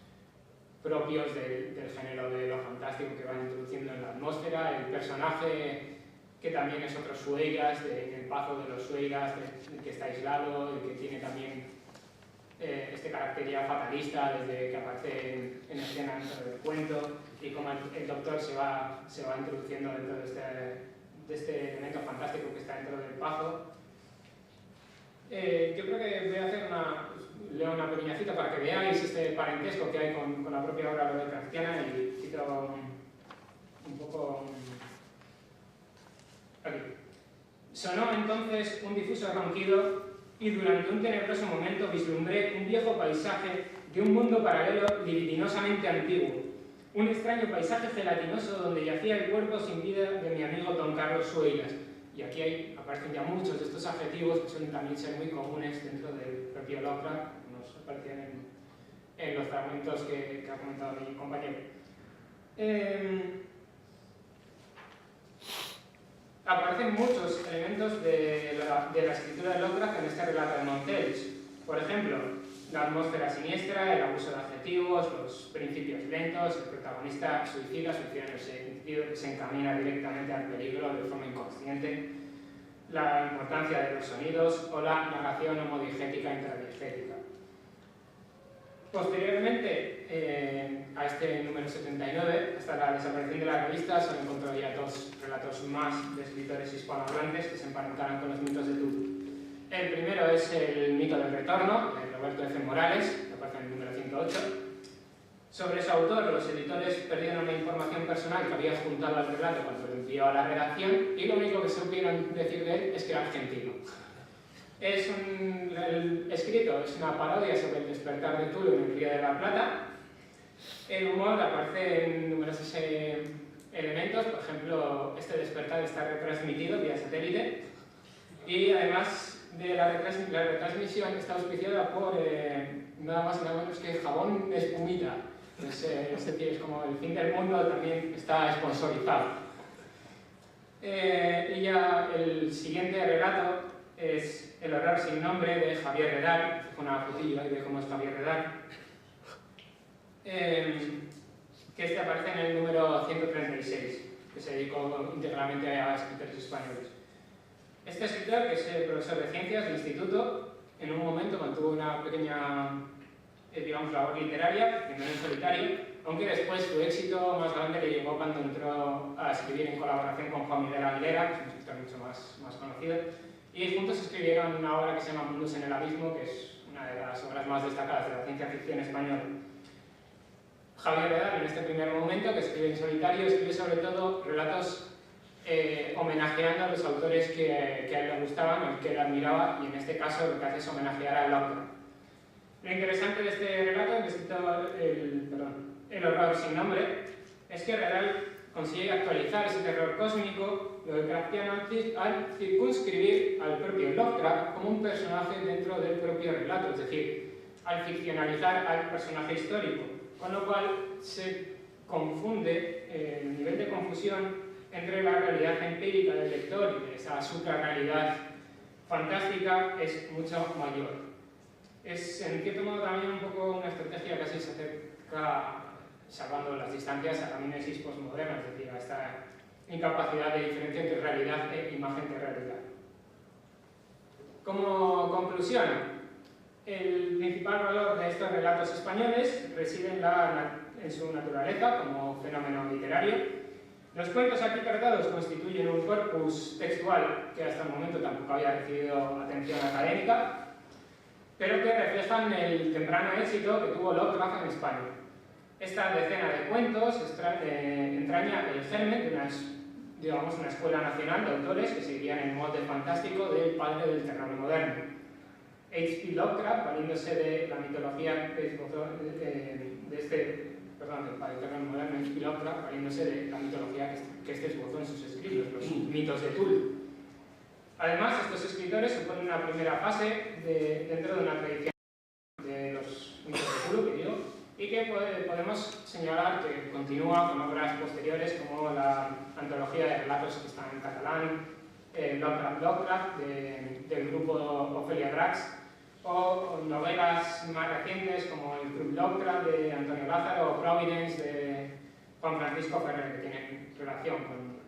propios del género de lo fantástico que van introduciendo en la atmósfera, el personaje que también es otro Sueiras, el pazo de los Sueiras, el que está aislado, el que tiene también este carácter ya fatalista desde que aparece en escena dentro del cuento, y cómo el doctor se va introduciendo dentro de este elemento fantástico que está dentro del pazo. Yo creo que voy a hacer leo una pequeña cita para que veáis este parentesco que hay con la propia obra lovecraftiana, y cito un poco aquí. Sonó entonces un difuso ronquido y durante un tenebroso momento vislumbré un viejo paisaje de un mundo paralelo libidinosamente antiguo. Un extraño paisaje gelatinoso donde yacía el cuerpo sin vida de mi amigo don Carlos Sueiras. Y aquí aparecen ya muchos de estos adjetivos que suelen también ser muy comunes dentro del propio Lovecraft, que nos aparecen en los fragmentos que ha comentado mi compañero. Aparecen muchos elementos de la escritura de Lovecraft en este relato de Montells. Por ejemplo, la atmósfera siniestra, el abuso de adjetivos, los principios lentos, el protagonista suicida en el sentido que se encamina directamente al peligro de forma inconsciente, la importancia de los sonidos o la narración homodigética interdigética. Posteriormente, a este número 79, hasta la desaparición de la revista, se han encontrado ya dos relatos más de escritores hispanohablantes que se emparentaran con los mitos de Cthulhu. El primero es el mito del retorno, de Roberto F. Morales, que aparece en el número 108. Sobre su autor, los editores perdieron una información personal que había juntado al relato cuando lo envió a la redacción, y lo único que supieron decir de él es que era argentino. El escrito es una parodia sobre el despertar de Cthulhu en el Río de la Plata. El humor aparece en numerosos elementos, por ejemplo, este despertar está retransmitido vía satélite, y además de la retransmisión está auspiciada por nada más y nada menos que jabón de espumita. Es decir, es como el fin del mundo también está sponsorizado. Y ya el siguiente relato es El horror sin nombre, de Javier Redal. Una fotilla ahí de cómo es Javier Redal. Que este aparece en el número 136, que se dedicó íntegramente a escritores españoles. Este escritor, que es profesor de ciencias del instituto, en un momento mantuvo una pequeña labor literaria, primero en solitario, aunque después su éxito más grande le llegó cuando entró a escribir en colaboración con Juan Miguel Aguilera, que es un escritor mucho más conocido, y juntos escribieron una obra que se llama Mundus en el abismo, que es una de las obras más destacadas de la ciencia ficción española. Javier Redal, en este primer momento, que escribe en solitario, escribe sobre todo relatos homenajeando a los autores que a él le gustaban o que él admiraba, y en este caso lo que hace es homenajear a Lovecraft. Lo interesante de este relato, que es El horror sin nombre, es que Redal consigue actualizar ese terror cósmico lovecraftiano al circunscribir al propio Lovecraft como un personaje dentro del propio relato, es decir, al ficcionalizar al personaje histórico, con lo cual se confunde el nivel de confusión entre la realidad empírica del lector y esa suprarrealidad fantástica es mucho mayor. Es en cierto modo también un poco una estrategia que casi se acerca, salvando las distancias, a la mimesis postmoderna, es decir, a esta incapacidad de diferencia entre realidad e imagen de realidad. Como conclusión, el principal valor de estos relatos españoles reside en su naturaleza como fenómeno literario. Los cuentos aquí tratados constituyen un corpus textual que hasta el momento tampoco había recibido atención académica, pero que reflejan el temprano éxito que tuvo Lovecraft en España. Esta decena de cuentos entraña el germen de una escuela nacional de autores que seguían el molde fantástico del padre del terror moderno. H.P. Lovecraft, valiéndose de la mitología que esbozó del padre del terror moderno, H.P. Lovecraft, valiéndose de la mitología que esbozó en sus escritos, los mitos de Cthulhu. Además, estos escritores suponen una primera fase dentro de una tradición de los mitos de Cthulhu, que digo, y que podemos señalar que continúa con obras posteriores como la antología de relatos que están en catalán, Lovecraft del grupo Ophelia Drax, o novelas más recientes como el Club Lovecraft de Antonio Lázaro o Providence de Juan Francisco Ferrer, que tienen relación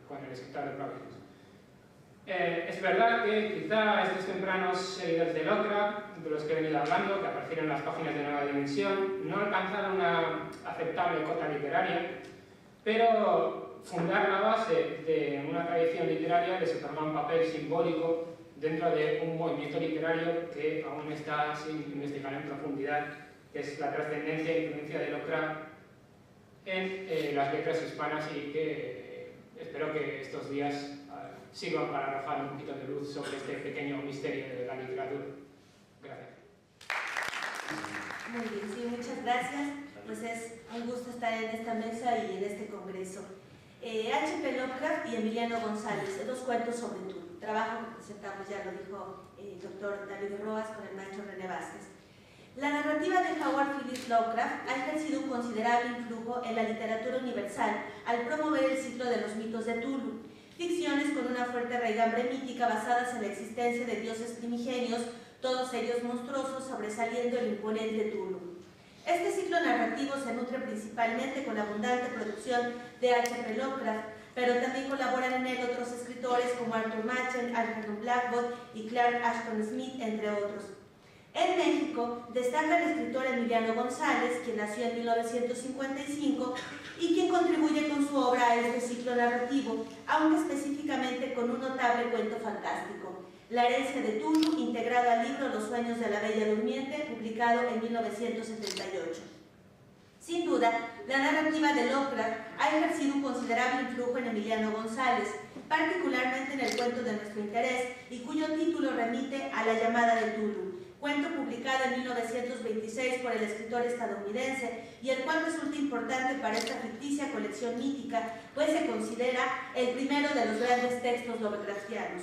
con el escritor de Providence. Es verdad que quizá estos tempranos seguidores de Lovecraft, de los que he venido hablando, que aparecieron en las páginas de Nueva Dimensión, no alcanzaron una aceptable cota literaria, pero fundar la base de una tradición literaria les otorga un papel simbólico dentro de un movimiento literario que aún está sin investigar en profundidad, que es la trascendencia e influencia de Lovecraft en las letras hispanas, y que espero que estos días sirvan para arrojar un poquito de luz sobre este pequeño misterio de la literatura. Gracias. Muy bien, sí, muchas gracias. Pues es un gusto estar en esta mesa y en este congreso. H.P. Lovecraft y Emiliano González, dos cuentos sobre Cthulhu. Trabajo que presentamos, ya lo dijo el doctor David Roas con el maestro René Vázquez. La narrativa de Howard Phillips Lovecraft ha ejercido un considerable influjo en la literatura universal al promover el ciclo de los mitos de Cthulhu, ficciones con una fuerte raigambre mítica basadas en la existencia de dioses primigenios, todos ellos monstruosos, sobresaliendo el imponente Cthulhu. Este ciclo narrativo se nutre principalmente con la abundante producción de H.P. Lovecraft, pero también colaboran en él otros escritores como Arthur Machen, Algernon Blackwood y Clark Ashton Smith, entre otros. En México destaca el escritor Emiliano González, quien nació en 1955 y quien contribuye con su obra a este ciclo narrativo, aunque específicamente con un notable cuento fantástico, La herencia de Cthulhu, integrado al libro Los sueños de la Bella Durmiente, publicado en 1978. Sin duda, la narrativa de Lovecraft ha ejercido un considerable influjo en Emiliano González, particularmente en el cuento de nuestro interés y cuyo título remite a La llamada de Cthulhu, cuento publicado en 1926 por el escritor estadounidense y el cual resulta importante para esta ficticia colección mítica, pues se considera el primero de los grandes textos lovecraftianos.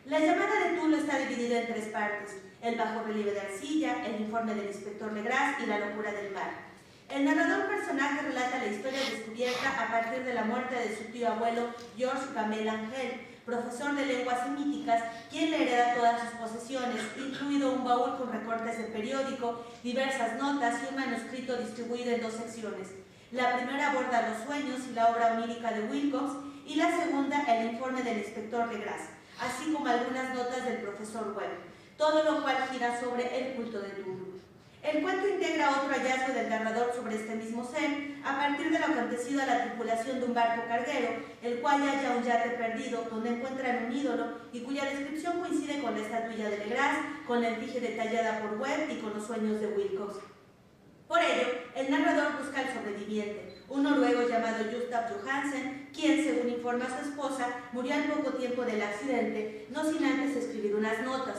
La llamada de Cthulhu está dividida en tres partes: el bajo relieve de arcilla, el informe del inspector Legras y la locura del mar. El narrador personaje relata la historia descubierta a partir de la muerte de su tío abuelo George Gamel Angel, profesor de lenguas semíticas, quien le hereda todas sus posesiones, incluido un baúl con recortes de periódico, diversas notas y un manuscrito distribuido en dos secciones. La primera aborda los sueños y la obra onírica de Wilcox, y la segunda el informe del inspector Legras, así como algunas notas del profesor Webb, todo lo cual gira sobre el culto de Cthulhu. El cuento integra otro hallazgo del narrador sobre este mismo ser, a partir de lo acontecido a la tripulación de un barco carguero, el cual halla un yate perdido donde encuentran un ídolo y cuya descripción coincide con la estatuilla de Legras, con la efigie detallada por Webb y con los sueños de Wilcox. Por ello, el narrador busca al sobreviviente, un noruego llamado Gustav Johansen, quien, según informa su esposa, murió al poco tiempo del accidente, no sin antes escribir unas notas.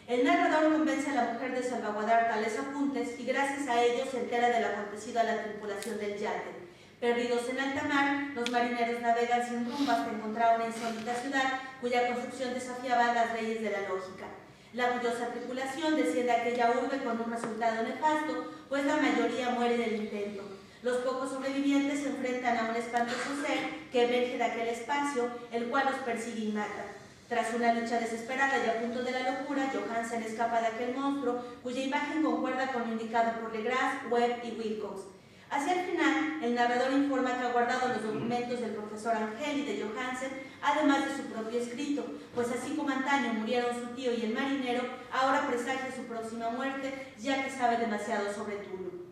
El narrador convence a la mujer de salvaguardar tales apuntes y gracias a ello se entera de lo acontecido a la tripulación del yate. Perdidos en alta mar, los marineros navegan sin rumbo hasta encontrar una insólita ciudad cuya construcción desafiaba a las leyes de la lógica. La curiosa tripulación desciende a aquella urbe con un resultado nefasto, pues la mayoría muere en el intento. Los pocos sobrevivientes se enfrentan a un espantoso ser que emerge de aquel espacio, el cual los persigue y mata. Tras una lucha desesperada y a punto de la locura, Johansen escapa de aquel monstruo, cuya imagen concuerda con lo indicado por Legras, Webb y Wilcox. Hacia el final, el narrador informa que ha guardado los documentos del profesor Angeli de Johansen, además de su propio escrito, pues así como antaño murieron su tío y el marinero, ahora presagia su próxima muerte, ya que sabe demasiado sobre Tulu.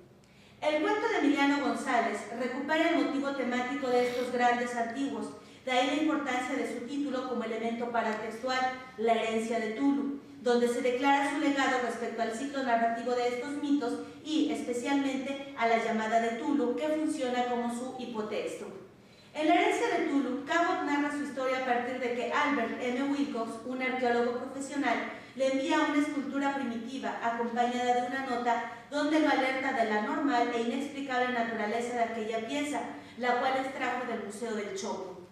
El cuento de Emiliano González recupera el motivo temático de estos grandes antiguos, de ahí la importancia de su título como elemento paratextual, la herencia de Tulu, donde se declara su legado respecto al ciclo narrativo de estos mitos y, especialmente, a la llamada de Tulu, que funciona como su hipotexto. En la herencia de Tulu, Cabot narra su historia a partir de que Albert M. Wilcox, un arqueólogo profesional, le envía una escultura primitiva acompañada de una nota donde lo alerta de la normal e inexplicable naturaleza de aquella pieza, la cual extrajo del Museo del Chopo.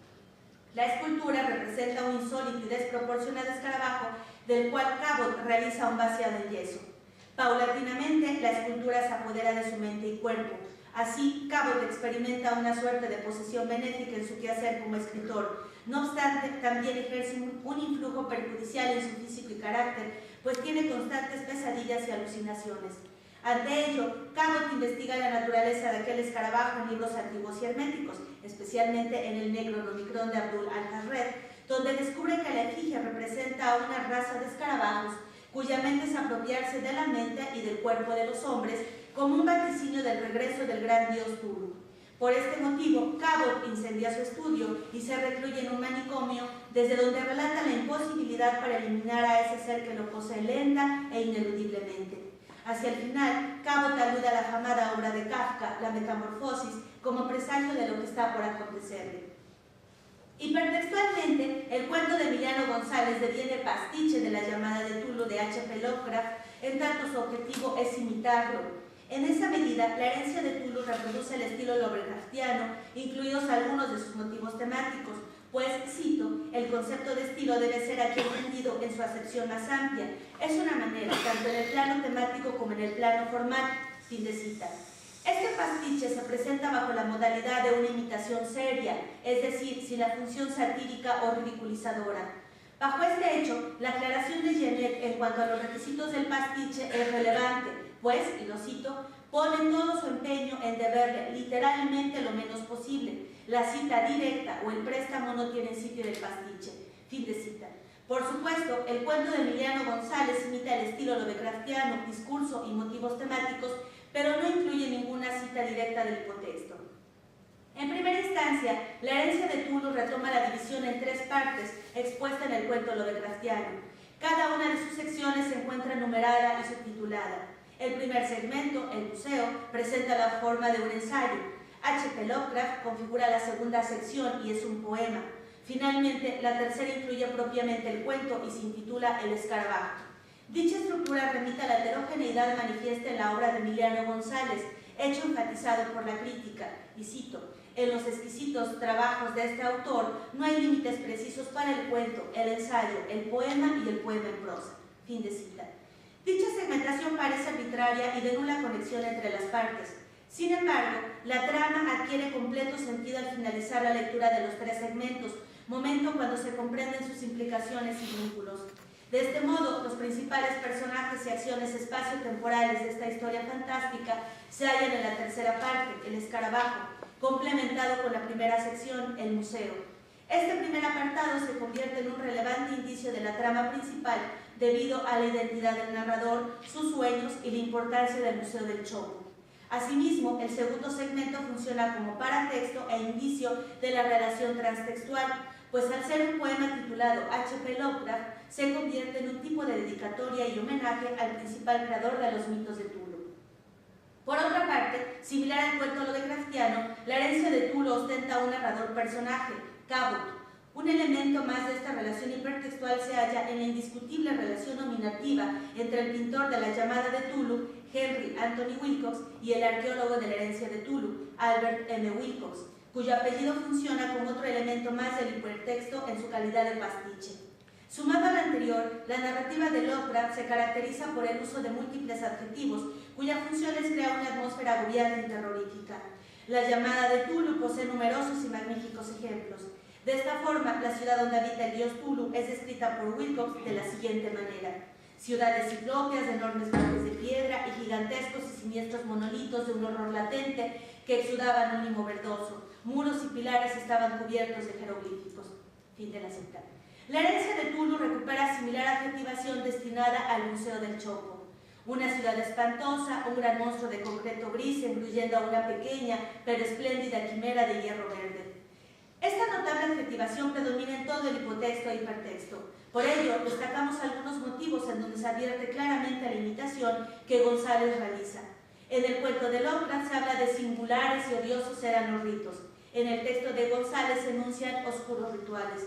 La escultura representa un insólito y desproporcionado escarabajo del cual Cabot realiza un vaciado en yeso. Paulatinamente, la escultura se apodera de su mente y cuerpo. Así, Cabot experimenta una suerte de posesión benéfica en su quehacer como escritor. No obstante, también ejerce un influjo perjudicial en su físico y carácter, pues tiene constantes pesadillas y alucinaciones. Ante ello, Cabot investiga la naturaleza de aquel escarabajo en libros antiguos y herméticos, especialmente en el Necronomicron de Abdul al-Harred, donde descubre que la efigie representa a una raza de escarabajos cuya mente es apropiarse de la mente y del cuerpo de los hombres como un vaticinio del regreso del gran dios Tulu. Por este motivo, Cabot incendia su estudio y se recluye en un manicomio, desde donde relata la imposibilidad para eliminar a ese ser que lo posee lenta e ineludiblemente. Hacia el final, Cabot alude a la afamada obra de Kafka, La Metamorfosis, como presagio de lo que está por acontecerle. Hipertextualmente, el cuento de Emiliano González deviene pastiche de la llamada de Tulu de H.P. Lovecraft, en tanto su objetivo es imitarlo. En esa medida, la herencia de Tulu reproduce el estilo Lovecraftiano, incluidos algunos de sus motivos temáticos, pues, cito, el concepto de estilo debe ser aquí entendido en su acepción más amplia. Es una manera, tanto en el plano temático como en el plano formal, fin de cita. Este pastiche se presenta bajo la modalidad de una imitación seria, es decir, sin la función satírica o ridiculizadora. Bajo este hecho, la aclaración de Genet en cuanto a los requisitos del pastiche es relevante, pues, y lo cito, pone todo su empeño en deberle literalmente lo menos posible. La cita directa o el préstamo no tienen sitio del pastiche. Fin de cita. Por supuesto, el cuento de Emiliano González imita el estilo lovecraftiano, discurso y motivos temáticos, pero no incluye ninguna cita directa del hipotexto. En primera instancia, la herencia de Tulu retoma la división en tres partes, expuesta en el cuento lovecraftiano. Cada una de sus secciones se encuentra numerada y subtitulada. El primer segmento, el museo, presenta la forma de un ensayo. H.P. Lovecraft configura la segunda sección y es un poema. Finalmente, la tercera incluye propiamente el cuento y se intitula El escarabajo. Dicha estructura remite a la heterogeneidad manifiesta en la obra de Emiliano González, hecho enfatizado por la crítica, y cito, en los exquisitos trabajos de este autor no hay límites precisos para el cuento, el ensayo, el poema y el poema en prosa. Fin de cita. Dicha segmentación parece arbitraria y de nula conexión entre las partes. Sin embargo, la trama adquiere completo sentido al finalizar la lectura de los tres segmentos, momento cuando se comprenden sus implicaciones y vínculos. De este modo, los principales personajes y acciones espaciotemporales de esta historia fantástica se hallan en la tercera parte, el escarabajo, complementado con la primera sección, el museo. Este primer apartado se convierte en un relevante indicio de la trama principal debido a la identidad del narrador, sus sueños y la importancia del Museo del Chopo. Asimismo, el segundo segmento funciona como paratexto e indicio de la relación transtextual, pues al ser un poema titulado H.P. Lovecraft, se convierte en un tipo de dedicatoria y homenaje al principal creador de los mitos de Tulu. Por otra parte, similar al cuento lovecraftiano, la herencia de Tulu ostenta un narrador personaje, Cabot, Un elemento más de esta relación hipertextual se halla en la indiscutible relación nominativa entre el pintor de la llamada de Tulu, Henry Anthony Wilcox, y el arqueólogo de la herencia de Tulu, Albert M. Wilcox, cuyo apellido funciona como otro elemento más del hipertexto en su calidad de pastiche. Sumado al anterior, la narrativa de Lovecraft se caracteriza por el uso de múltiples adjetivos, cuya función es crear una atmósfera agobiante y terrorífica. La llamada de Tulu posee numerosos y magníficos ejemplos. De esta forma, la ciudad donde habita el dios Tulu es descrita por Wilcox de la siguiente manera: ciudades ciclópeas de enormes bloques de piedra y gigantescos y siniestros monolitos de un horror latente que exudaban un limo verdoso. Muros y pilares estaban cubiertos de jeroglíficos. Fin de la cita. La herencia de Tulu recupera similar adjetivación destinada al Museo del Chopo. Una ciudad espantosa, un gran monstruo de concreto gris engullendo a una pequeña pero espléndida quimera de hierro verde. Esta notable adjetivación predomina en todo el hipotexto e hipertexto. Por ello, destacamos algunos motivos en donde se advierte claramente la imitación que González realiza. En el cuento de Lovecraft se habla de singulares y odiosos eran los ritos. En el texto de González se enuncian oscuros rituales.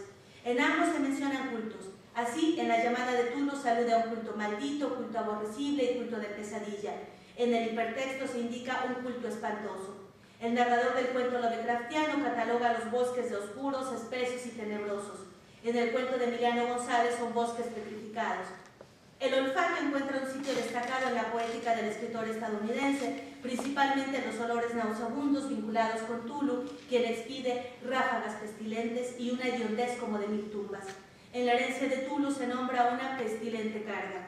En ambos se mencionan cultos. Así, en la llamada de Tulu se alude a un culto maldito, culto aborrecible y culto de pesadilla. En el hipertexto se indica un culto espantoso. El narrador del cuento lovecraftiano cataloga los bosques de oscuros, espesos y tenebrosos. En el cuento de Emiliano González son bosques petrificados. El olfato encuentra un sitio destacado en la poética del escritor estadounidense, principalmente en los olores nauseabundos vinculados con Tulu, quien expide ráfagas pestilentes y una hediondez como de 1000 tumbas. En la herencia de Tulu se nombra una pestilente carga.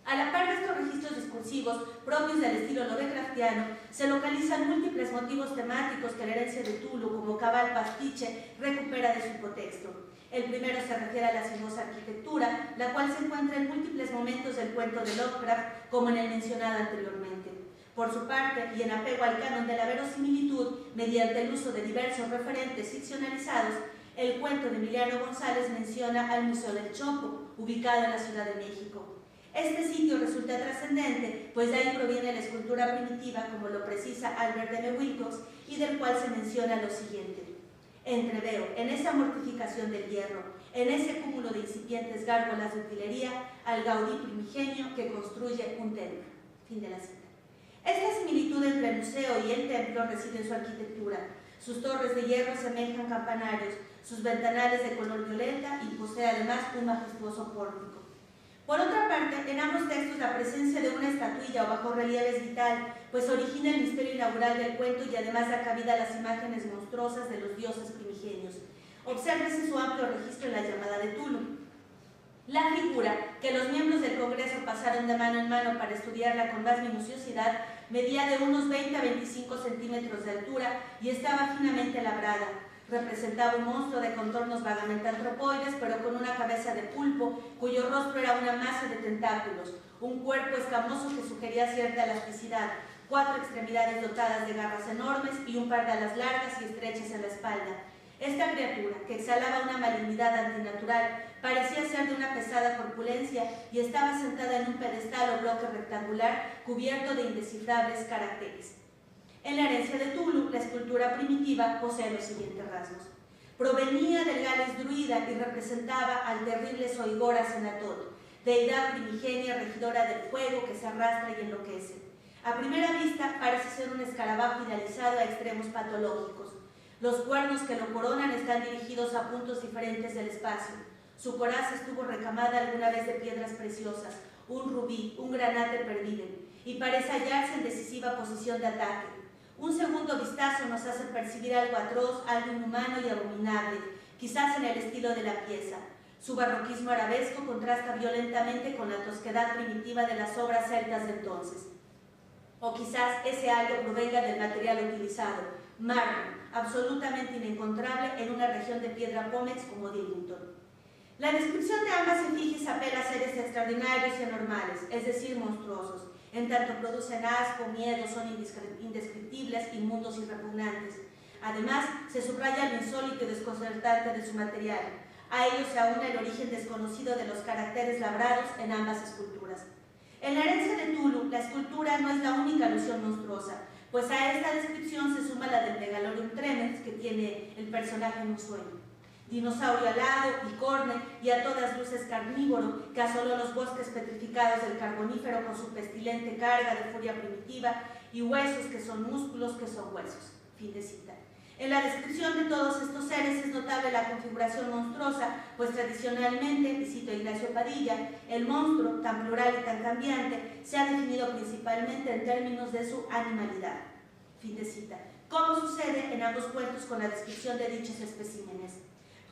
A la par de estos registros discursivos propios del estilo lovecraftiano, se localizan múltiples motivos temáticos que la herencia de Tulu, como cabal pastiche, recupera de su hipotexto. El primero se refiere a la sinuosa arquitectura, la cual se encuentra en múltiples momentos del cuento de Lovecraft, como en el mencionado anteriormente. Por su parte, y en apego al canon de la verosimilitud, mediante el uso de diversos referentes ficcionalizados, el cuento de Emiliano González menciona al Museo del Chopo, ubicado en la Ciudad de México. Este sitio resulta trascendente, pues de ahí proviene la escultura primitiva, como lo precisa Albert M. Wilcox, y del cual se menciona lo siguiente: entreveo en esa mortificación del hierro, en ese cúmulo de incipientes gárgolas de utilería, al Gaudí primigenio que construye un templo. Fin de la cita. Esta similitud entre el museo y el templo reside en su arquitectura. Sus torres de hierro semejan campanarios, sus ventanales de color violeta, y posee además un majestuoso pórtico. Por otra parte, en ambos textos la presencia de una estatuilla o bajorrelieve es vital, pues origina el misterio inaugural del cuento y además da cabida a las imágenes monstruosas de los dioses primigenios. Obsérvese su amplio registro en la llamada de Tulu. La figura, que los miembros del Congreso pasaron de mano en mano para estudiarla con más minuciosidad, medía de unos 20 a 25 centímetros de altura y estaba finamente labrada. Representaba un monstruo de contornos vagamente antropoides, pero con una cabeza de pulpo, cuyo rostro era una masa de tentáculos, un cuerpo escamoso que sugería cierta elasticidad, 4 extremidades dotadas de garras enormes y un par de alas largas y estrechas en la espalda. Esta criatura, que exhalaba una malignidad antinatural, parecía ser de una pesada corpulencia y estaba sentada en un pedestal o bloque rectangular cubierto de indescifrables caracteres. En la herencia de Tulu, la escultura primitiva posee los siguientes rasgos. Provenía del Gales druida y representaba al terrible Soigora Senatot, deidad primigenia regidora del fuego que se arrastra y enloquece. A primera vista parece ser un escarabajo idealizado a extremos patológicos. Los cuernos que lo coronan están dirigidos a puntos diferentes del espacio. Su coraza estuvo recamada alguna vez de piedras preciosas, un rubí, un granate perdido, y parece hallarse en decisiva posición de ataque. Un segundo vistazo nos hace percibir algo atroz, algo inhumano y abominable, quizás en el estilo de la pieza. Su barroquismo arabesco contrasta violentamente con la tosquedad primitiva de las obras celtas de entonces. O quizás ese algo provenga del material utilizado, mármol, absolutamente inencontrable en una región de piedra pómex como Dilington. La descripción de ambas efigies apela a seres extraordinarios y anormales, es decir, monstruosos. En tanto producen asco, miedo, son indescriptibles, inmundos y repugnantes. Además, se subraya lo insólito y desconcertante de su material. A ello se aúna el origen desconocido de los caracteres labrados en ambas esculturas. En la herencia de Tulu, la escultura no es la única alusión monstruosa, pues a esta descripción se suma la del Megalorium tremens que tiene el personaje en un sueño. dinosaurio alado, bicorne y a todas luces carnívoro, que asoló los bosques petrificados del Carbonífero con su pestilente carga de furia primitiva, y huesos que son músculos que son huesos. Fin de cita. En la descripción de todos estos seres es notable la configuración monstruosa, pues tradicionalmente, y cito a Ignacio Padilla, el monstruo, tan plural y tan cambiante, se ha definido principalmente en términos de su animalidad. Fin de cita. Como sucede en ambos cuentos con la descripción de dichos especímenes.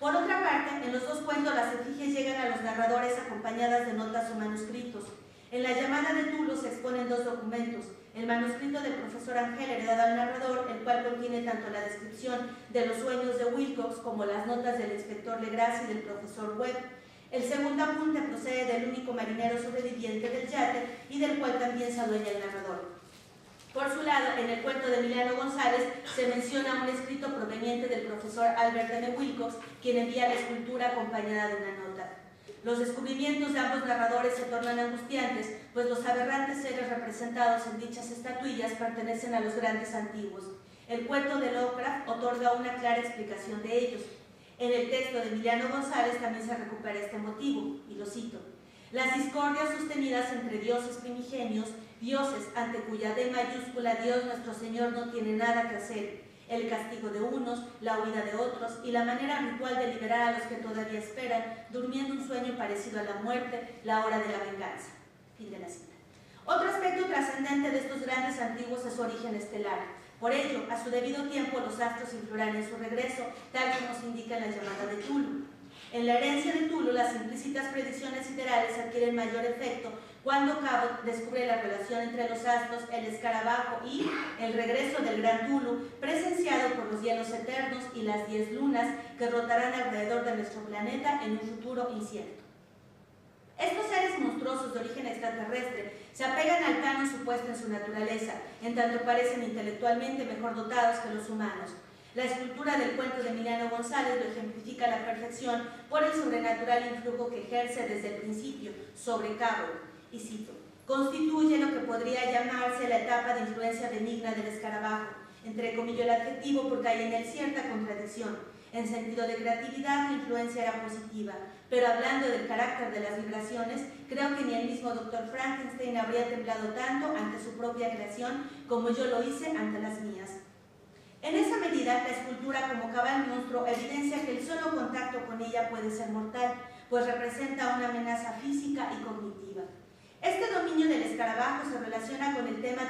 Por otra parte, en los dos cuentos las efigies llegan a los narradores acompañadas de notas o manuscritos. En la llamada de Tulo se exponen dos documentos: el manuscrito del profesor Ángel heredado al narrador, el cual contiene tanto la descripción de los sueños de Wilcox como las notas del inspector Legras y del profesor Webb. El segundo apunte procede del único marinero sobreviviente del yate y del cual también se adueña el narrador. Por su lado, en el cuento de Emiliano González se menciona un escrito proveniente del profesor Albert M. Wilcox, quien envía la escultura acompañada de una nota. Los descubrimientos de ambos narradores se tornan angustiantes, pues los aberrantes seres representados en dichas estatuillas pertenecen a los grandes antiguos. El cuento de Lovecraft otorga una clara explicación de ellos. En el texto de Emiliano González también se recupera este motivo, y lo cito: las discordias sostenidas entre dioses primigenios, dioses ante cuya D mayúscula Dios nuestro Señor no tiene nada que hacer, el castigo de unos, la huida de otros y la manera ritual de liberar a los que todavía esperan, durmiendo un sueño parecido a la muerte, la hora de la venganza. Fin de la cita. Otro aspecto trascendente de estos grandes antiguos es su origen estelar. Por ello, a su debido tiempo, los astros influirán en su regreso, tal como se indica en la llamada de Tulo. En la herencia de Tulo, las implícitas predicciones siderales adquieren mayor efecto cuando Cabot descubre la relación entre los astros, el escarabajo y el regreso del gran Tulo, presenciado por los hielos eternos y las 10 lunas que rotarán alrededor de nuestro planeta en un futuro incierto. Estos seres monstruosos de origen extraterrestre se apegan al canon supuesto en su naturaleza, en tanto parecen intelectualmente mejor dotados que los humanos. La escultura del cuento de Emiliano González lo ejemplifica a la perfección por el sobrenatural influjo que ejerce desde el principio sobre Cabot, y cito: constituye lo que podría llamarse la etapa de influencia benigna del escarabajo, entrecomillo el adjetivo porque hay en él cierta contradicción. En sentido de creatividad, la influencia era positiva, pero hablando del carácter de las vibraciones, creo que ni el mismo Dr. Frankenstein habría temblado tanto ante su propia creación como yo lo hice ante las mías. En esa medida, la escultura como cabal monstruo evidencia que el solo contacto con ella puede ser mortal, pues representa una amenaza física y cognitiva. Este dominio del escarabajo se relaciona con el tema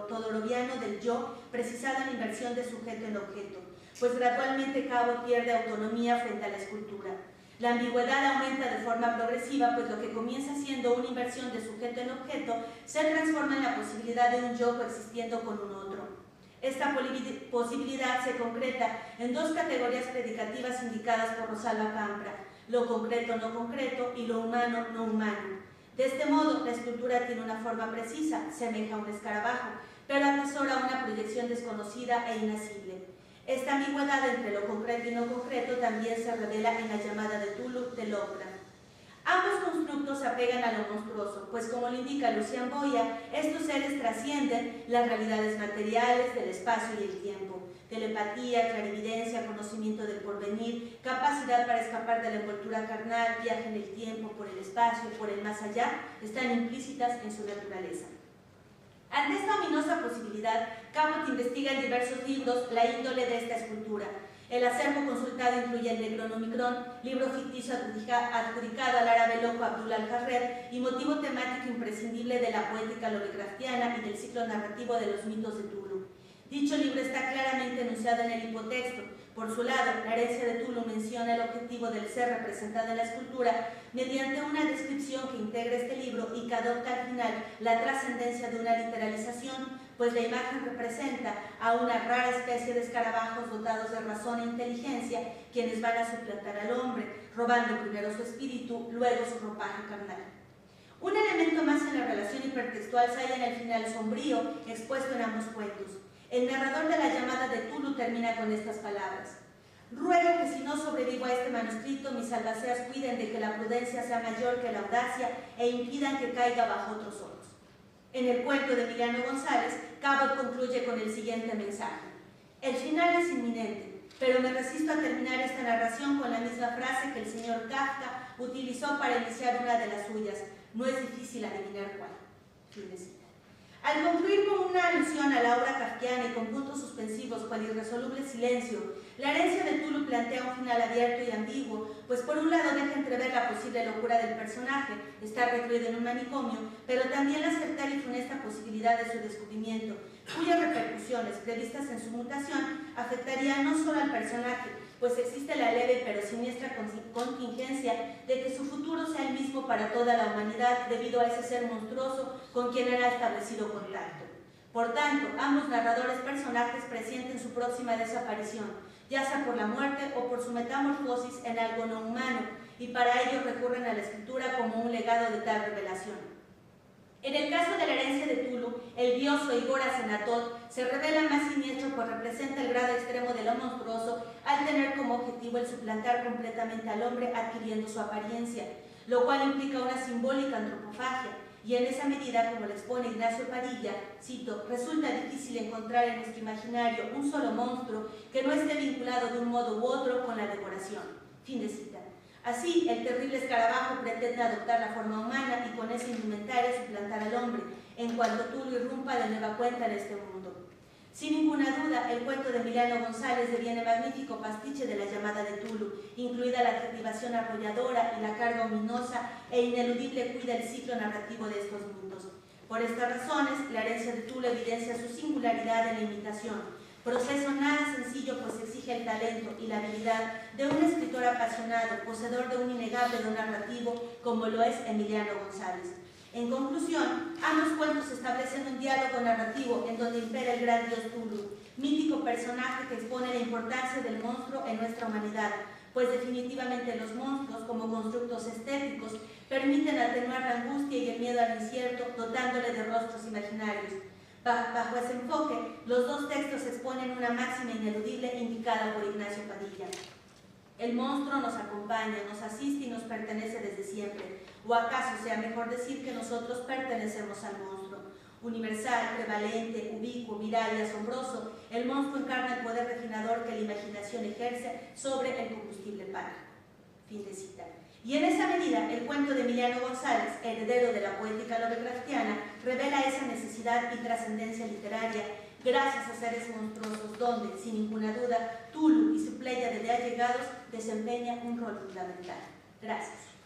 todoroviano del yo, precisado en la inversión de sujeto en objeto, pues gradualmente Cabot pierde autonomía frente a la escultura. La ambigüedad aumenta de forma progresiva, pues lo que comienza siendo una inversión de sujeto en objeto se transforma en la posibilidad de un yo coexistiendo con un otro. Esta posibilidad se concreta en dos categorías predicativas indicadas por Rosalba Campra: lo concreto no concreto y lo humano no humano. De este modo, la escultura tiene una forma precisa, semeja a un escarabajo, pero atesora una proyección desconocida e inacible. Esta ambigüedad entre lo concreto y no concreto también se revela en la llamada de Tulo de Lovecraft. Ambos constructos se apegan a lo monstruoso, pues como lo indica Lucian Boya, estos seres trascienden las realidades materiales del espacio y el tiempo. Telepatía, clarividencia, conocimiento del porvenir, capacidad para escapar de la envoltura carnal, viaje en el tiempo, por el espacio, por el más allá, están implícitas en su naturaleza. Ante esta ominosa posibilidad, Cabot investiga en diversos libros la índole de esta escultura. El acervo consultado incluye el Necronomicron, libro ficticio adjudicado al árabe loco Abdul al-Harrer y motivo temático imprescindible de la poética lovecraftiana y del ciclo narrativo de los mitos de Tulo. Dicho libro está claramente enunciado en el hipotexto. Por su lado, la herencia de Tulo menciona el objetivo del ser representado en la escultura mediante una descripción que integra este libro y que adopta al final la trascendencia de una literalización, pues la imagen representa a una rara especie de escarabajos dotados de razón e inteligencia, quienes van a suplantar al hombre, robando primero su espíritu, luego su ropaje carnal. Un elemento más en la relación hipertextual se halla en el final sombrío expuesto en ambos cuentos. El narrador de la llamada de Tulo termina con estas palabras: ruego que si no sobrevivo a este manuscrito, mis albaceas cuiden de que la prudencia sea mayor que la audacia e impidan que caiga bajo otros ojos. En el cuento de Emiliano González, Cabot concluye con el siguiente mensaje: el final es inminente. pero me resisto a terminar esta narración con la misma frase que el señor Kafka utilizó para iniciar una de las suyas. No es difícil adivinar cuál. Fin de cita. Al concluir con una alusión a la obra kafkiana y con puntos suspensivos cual irresoluble silencio, La herencia de Tulu plantea un final abierto y ambiguo, pues por un lado deja entrever la posible locura del personaje, estar recluido en un manicomio, pero también la certera y funesta posibilidad de su descubrimiento, cuyas repercusiones, previstas en su mutación, afectarían no solo al personaje, pues existe la leve pero siniestra contingencia de que su futuro sea el mismo para toda la humanidad debido a ese ser monstruoso con quien era establecido contacto. Por tanto, ambos narradores personajes presienten su próxima desaparición, ya sea por la muerte o por su metamorfosis en algo no humano, y para ello recurren a la escritura como un legado de tal revelación. En el caso de la herencia de Tulu, el dios o Igor Azenatot se revela más siniestro pues representa el grado extremo de lo monstruoso al tener como objetivo el suplantar completamente al hombre adquiriendo su apariencia, lo cual implica una simbólica antropofagia, y en esa medida, como lo expone Ignacio Padilla, cito, resulta difícil encontrar en nuestro imaginario un solo monstruo que no esté vinculado de un modo u otro con la decoración. Fin de cita. Así, el terrible escarabajo pretende adoptar la forma humana y con ese indumentario suplantar al hombre, en cuanto Tulu irrumpa de nueva cuenta en este mundo. Sin ninguna duda, el cuento de Emiliano González deviene magnífico pastiche de la llamada de Tulu, incluida la adjetivación arrolladora y la carga ominosa e ineludible cuida el ciclo narrativo de estos mundos. Por estas razones, la herencia de Tulu evidencia su singularidad en la imitación, proceso nada sencillo pues exige el talento y la habilidad de un escritor apasionado, poseedor de un innegable don narrativo como lo es Emiliano González. En conclusión, ambos cuentos establecen un diálogo narrativo en donde impera el gran dios Tulu, mítico personaje que expone la importancia del monstruo en nuestra humanidad, pues definitivamente los monstruos, como constructos estéticos, permiten atenuar la angustia y el miedo al incierto, dotándole de rostros imaginarios. Bajo ese enfoque, los dos textos exponen una máxima ineludible indicada por Ignacio Padilla. El monstruo nos acompaña, nos asiste y nos pertenece desde siempre. ¿O acaso sea mejor decir que nosotros pertenecemos al monstruo? Universal, prevalente, ubicuo, viral y asombroso, el monstruo encarna el poder refinador que la imaginación ejerce sobre el combustible para. Fin de cita. Y en esa medida, el cuento de Emiliano González, heredero de la poética lovecraftiana, revela esa necesidad y trascendencia literaria gracias a seres monstruosos donde, sin ninguna duda, Tulu y su pléyade de allegados desempeñan un rol fundamental. Gracias.